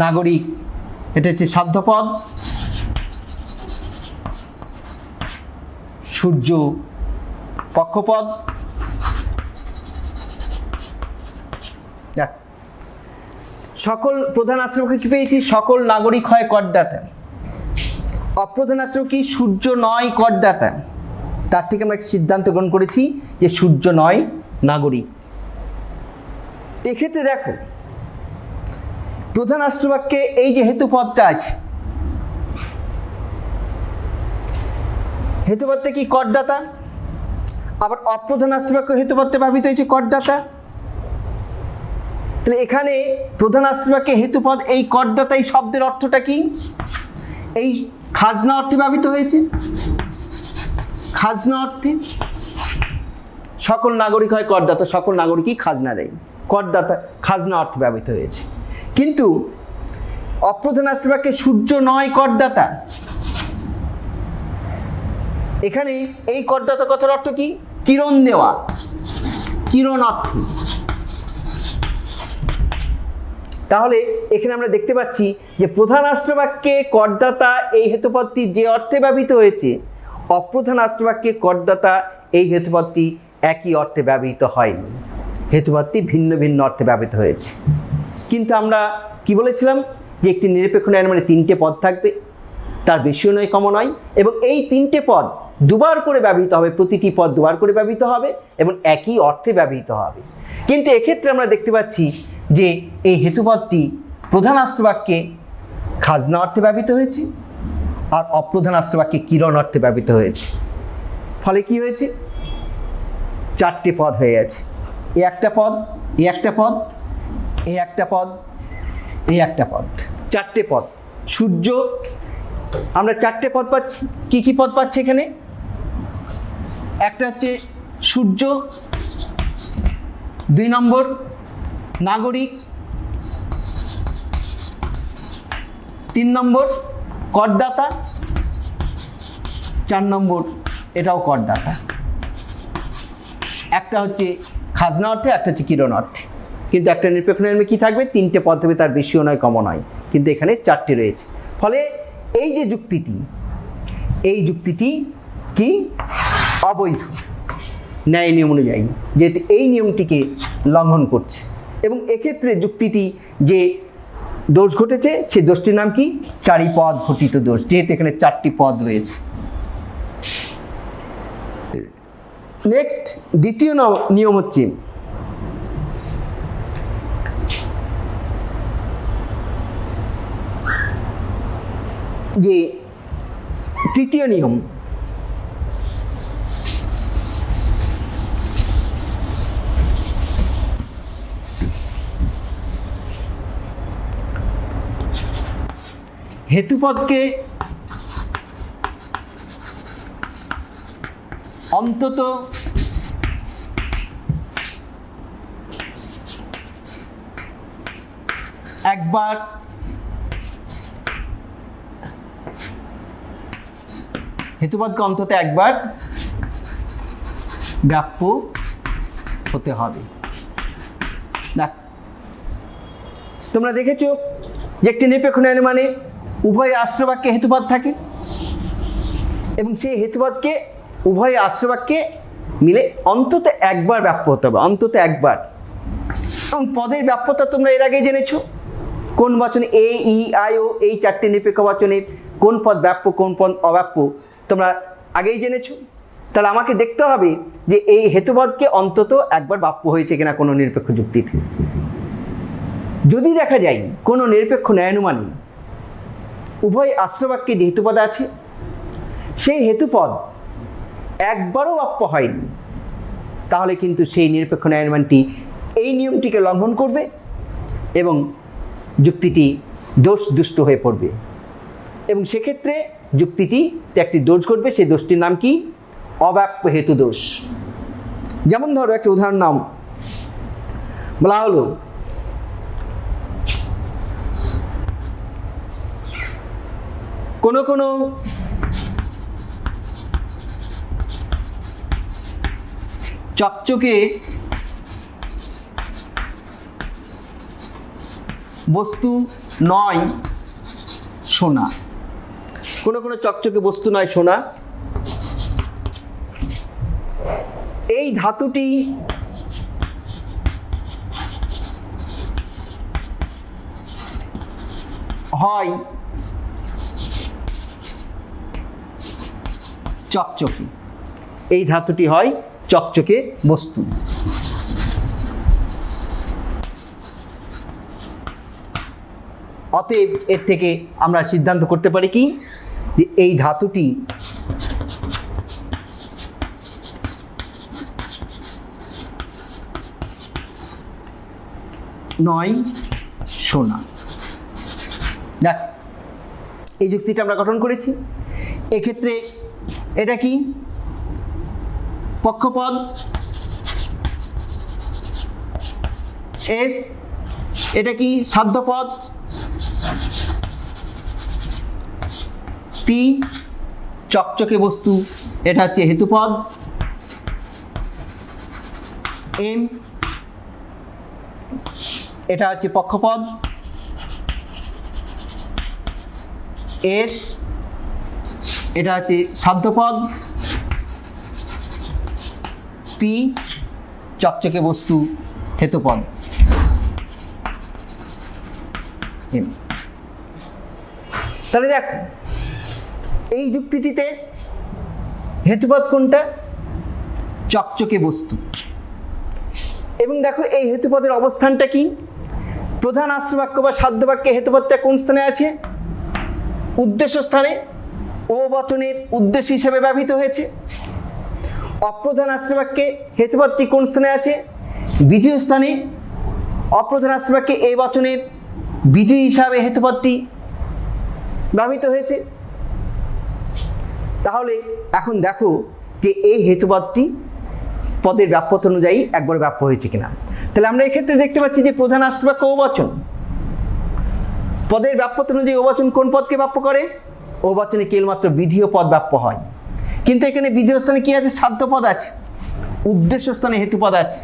নাগরিক এটা হচ্ছে সাধ্যপদ, সূর্য পক্ষপদ। দেখ, সকল প্রধান আশ্রমকে কি পেয়েছি, সকল নাগরিক হয় করদাতা। অপ্রধান আশ্রম কি, সূর্য নয় করদাতা। তার থেকে আমরা একটা সিদ্ধান্ত গ্রহণ করেছি যে সূর্য নয় নাগরিক। এক্ষেত্রে দেখো প্রধান রাষ্ট্রবাক্যে এই যে হেতুপদটা আছে, হেতুপদটা কি করদাতা, আবার অপ্রধান রাষ্ট্রবাক্য হেতুপদে ব্যবহৃত হয়েছে করদাতা। তাহলে এখানে প্রধান রাষ্ট্রবাক্যে হেতুপদ এই করদাতা এই শব্দের অর্থটা কি? এই খাজনা অর্থে ব্যবহৃত হয়েছে। খাজনা অর্থে সকল নাগরিক হয় করদাতা, সকল নাগরিকই খাজনা দেয়, করদাতা খাজনা অর্থে ব্যবহৃত হয়েছে। কিন্তু অপ্রধান রাষ্ট্রবাক্যে সূর্য নয় করদাতা, এখানে এই করদাতা কথার অর্থ কি? কিরণ দেওয়া, কিরণ অর্থে। তাহলে এখানে আমরা দেখতে পাচ্ছি যে প্রধান রাষ্ট্রবাক্যে করদাতা এই হেতুপদটি যে অর্থে ব্যবহৃত হয়েছে, অপ্রধান রাষ্ট্রবাক্যে করদাতা এই হেতুপদটি একই অর্থে ব্যবহৃত হয়নি, হেতুপদটি ভিন্ন ভিন্ন অর্থে ব্যবহৃত হয়েছে। কিন্তু আমরা কি বলেছিলাম যে একটি নিরপেক্ষ ন্যায়ের মানে তিনটে পদ থাকবে, তার বেশিও নয় কমও নয়, এবং এই তিনটে পদ দুবার করে ব্যবহৃত হবে, প্রতিটি পদ দুবার করে ব্যবহৃত হবে এবং একই অর্থে ব্যবহৃত হবে। কিন্তু এক্ষেত্রে আমরা দেখতে পাচ্ছি যে এই হেতুপদটি প্রধান রাষ্ট্রবাক্যে খাজনা অর্থে ব্যবহৃত হয়েছে আর অপ্রধান রাষ্ট্রবাক্যে কিরণ অর্থে ব্যবহৃত হয়েছে। ফলে কি হয়েছে? চারটে পদ হয়ে গেছে। এই একটা পদ, এই একটা পদ, এই একটা পদ, এই একটা পদ, চারটে পদ। সূর্য, আমরা চারটে পদ পাচ্ছি। কি কি পদ পাচ্ছি এখানে? একটা হচ্ছে সূর্য, 2 নম্বর নাগরিক, 3 নম্বর করদাতা, 4 নম্বর এটাও করদাতা। একটা হচ্ছে খাজনা অর্থে, একটা হচ্ছে কিরণ অর্থে। কিন্তু একটা নিরপেক্ষ ন্যায় কি থাকবে? তিনটে পদ হবে, তার বেশিও নয় কমও নয়, কিন্তু এখানে চারটে রয়েছে। ফলে এই যে যুক্তিটি, এই যুক্তিটি কি? অবৈধ ন্যায় নিয়ম অনুযায়ী, যেহেতু এই নিয়মটিকে লঙ্ঘন করছে। এবং এক্ষেত্রে যুক্তিটি যে দোষ ঘটেছে সেই দোষটির নাম কি? চারিপদ ঘটিত দোষ, যেহেতু এখানে 4টি পদ রয়েছে। নেক্সট দ্বিতীয় নিয়ম হচ্ছে যে তৃতীয় নিয়ম, হেতুপদকে অন্তত একবার হেতুপদকে অন্তত একবার ব্যাপ্য হতে হবে। দেখ, তোমরা দেখেছো যে একটি নিরপেক্ষ ন্যায় মানে উভয় আশ্রয়বাক্যে হেতুপদ থাকে এবং সেই হেতুপদকে উভয় আশ্রয়বাক্যে মিলে অন্তত একবার ব্যাপ্য হতে হবে, অন্তত একবার। এবং পদের ব্যাপ্যতা তোমরা এর আগে জেনেছো, কোন বচনে এ, ই, আই, ও এই 4টে নিরপেক্ষ বচনের কোন পদ ব্যাপ্য কোন পদ অব্যাপ্য তোমরা আগেই জেনেছো। তাহলে আমাকে দেখতে হবে যে এই হেতুপদকে অন্তত একবার ব্যাপ্য হয়েছে কিনা কোনো নিরপেক্ষ যুক্তিতে। যদি দেখা যায় কোনো নিরপেক্ষ ন্যায়ানুমানে উভয় আশ্রয়বাক্যে যে হেতুপদ আছে সেই হেতুপদ একবারও ব্যাপ্য হয়নি, তাহলে কিন্তু সেই নিরপেক্ষ ন্যায়ানুমানটি এই নিয়মটিকে লঙ্ঘন করবে এবং যুক্তিটি দোষদুষ্ট হয়ে পড়বে এবং সেক্ষেত্রে যুক্তিটি একটি দোষ ঘটবে। সেই দোষটির নাম কি? অব্যাপ্য হেতু দোষ। যেমন ধরো একটা উদাহরণ নাম, বলা হলো কোনো কোনো চকচকে বস্তু নয় সোনা, কোনো কোনো চকচকে বস্তু নয় সোনা, এই ধাতুটি হয় চকচকে, এই ধাতুটি হয় চকচকে বস্তু। অতএব এর থেকে আমরা সিদ্ধান্ত করতে পারি কি, যে এই ধাতুটি নয় সোনা। দেখ, এই যুক্তিটা আমরা গঠন করেছি। এক্ষেত্রে এটা কি পক্ষপদ এস, এটা কি সাধ্যপদ পি, চকচকে বস্তু এটা হচ্ছে হেতুপদ এম, এটা হচ্ছে পক্ষপদ এস, এটা হচ্ছে সাধ্যপদ পি, চকচকে বস্তু হেতুপদ এম। তাহলে দেখ, এই যুক্তিটিতে হেতুপদ কোনটা? চকচকে বস্তু। এবং দেখো এই হেতুপদের অবস্থানটা কি? প্রধান আশ্রবাক্য বা সাধ্য বাক্যে হেতুপদটা কোন স্থানে আছে? উদ্দেশ্য স্থানে, ও বচনের উদ্দেশ্য হিসেবে ব্যবহৃত হয়েছে। অপ্রধান আশ্রবাক্যে হেতুপদটি কোন স্থানে আছে? বিধেয় স্থানে। অপ্রধান আশ্রবাক্যে এই বচনের বিধেয় হিসাবে হেতুপদটি ব্যবহৃত হয়েছে। তাহলে এখন দেখো যে এই হেতুপদটি পদের ব্যাপ্যতা অনুযায়ী একবার ব্যাপ্য হয়েছে কিনা। তাহলে আমরা এক্ষেত্রে দেখতে পাচ্ছি যে প্রধান আশ্রবাক্য ও বচন, পদের ব্যাপ্যতা অনুযায়ী ও বচন কোন পদকে ব্যাপ্য করে? ও বচনে কেবলমাত্র বিধেয় পদ ব্যাপ্য হয়। কিন্তু এখানে বিধেয় স্থানে কি আছে? সাধ্য পদ আছে, উদ্দেশ্য স্থানে হেতুপদ আছে।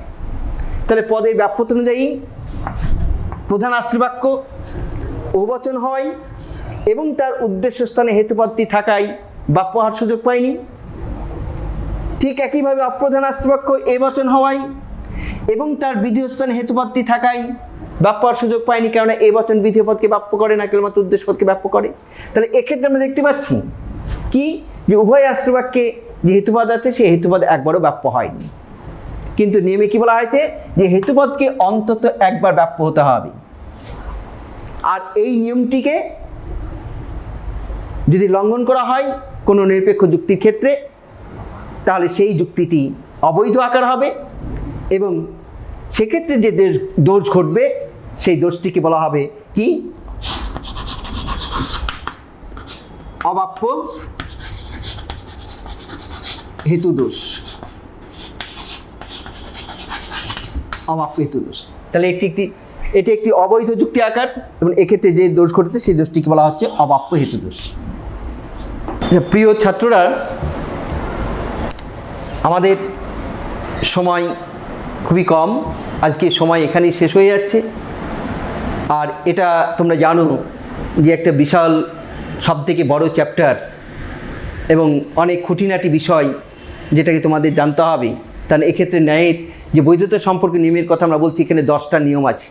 তাহলে পদের ব্যাপ্যতা অনুযায়ী প্রধান আশ্রবাক্য ও বচন হয় এবং তার উদ্দেশ্য স্থানে হেতুপদটি থাকায় ব্যাপ্য হওয়ার সুযোগ পায়নি। ঠিক একইভাবে অপ্রধান আশ্রবাক্য এ বচন হওয়ায় এবং তার বিধেয় স্থানে হেতুপদটি থাকায় ব্যাপ্য হওয়ার সুযোগ পায়নি, কেননা এ বচন বিধেয় পদকে ব্যাপ্য করে না, কেবলমাত্র উদ্দেশ্য পদকে ব্যাপ্য করে। তাহলে এক্ষেত্রে আমরা দেখতে পাচ্ছি কি, যে উভয় আশ্রবাক্যে যে হেতুপদ আছে সেই হেতুপদ একবারও ব্যাপ্য হয়নি। কিন্তু নিয়মে কি বলা হয়েছে, যে হেতুপদকে অন্তত একবার ব্যাপ্য হতে হবে। আর এই নিয়মটিকে যদি লঙ্ঘন করা হয় কোনো নিরপেক্ষ যুক্তির ক্ষেত্রে, তাহলে সেই যুক্তিটি অবৈধ আকার হবে এবং সেক্ষেত্রে যে দোষ ঘটবে সেই দোষটিকে বলা হবে কি, অব্যাপ্য হেতু দোষ। অব্যাপ্য হেতু দোষ। তাহলে এটি একটি অবৈধ যুক্তি আকার এবং এক্ষেত্রে যে দোষ ঘটেছে সেই দোষটিকে বলা হচ্ছে অব্যাপ্য হেতু দোষ। প্রিয় ছাত্ররা, আমাদের সময় খুবই কম, আজকে সময় এখানেই শেষ হয়ে যাচ্ছে। আর এটা তোমরা জানো যে একটা বিশাল সবথেকে বড় চ্যাপ্টার এবং অনেক খুঁটিনাটি বিষয় যেটাকে তোমাদের জানতে হবে। তাহলে এক্ষেত্রে ন্যায়ের যে বৈধতা সম্পর্কে নিয়মের কথা আমরা বলছি, এখানে 10টা নিয়ম আছে।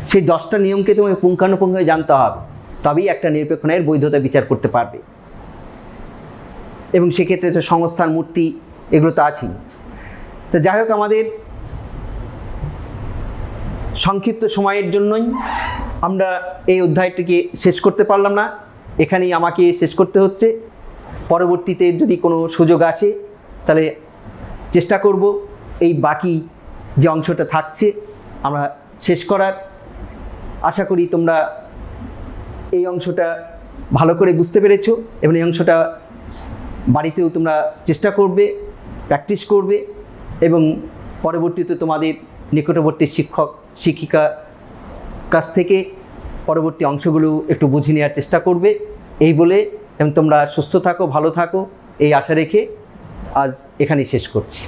সেই 10টা নিয়মকে তোমাকে পুঙ্খানুপুঙ্খভাবে জানতে হবে, তবেই একটা নিরপেক্ষ ন্যায়ের বৈধতা বিচার করতে পারবে। এবং সেক্ষেত্রে তো সংস্থান, মূর্তি, এগুলো তো আছেই। তো যাই হোক, আমাদের সংক্ষিপ্ত সময়ের জন্যই আমরা এই অধ্যায়টিকে শেষ করতে পারলাম না, এখানেই আমাকে শেষ করতে হচ্ছে। পরবর্তীতে যদি কোনো সুযোগ আসে তাহলে চেষ্টা করব এই বাকি যে অংশটা থাকছে আমরা শেষ করার। আশা করি তোমরা এই অংশটা ভালো করে বুঝতে পেরেছো এবং এই অংশটা বাড়িতেও তোমরা চেষ্টা করবে, প্র্যাকটিস করবে এবং পরবর্তীতে তোমাদের নিকটবর্তী শিক্ষক শিক্ষিকা কাছ থেকে পরবর্তী অংশগুলো একটু বুঝে নেওয়ার চেষ্টা করবে। এই বলে এবং তোমরা সুস্থ থাকো, ভালো থাকো, এই আশা রেখে আজ এখানেই শেষ করছি।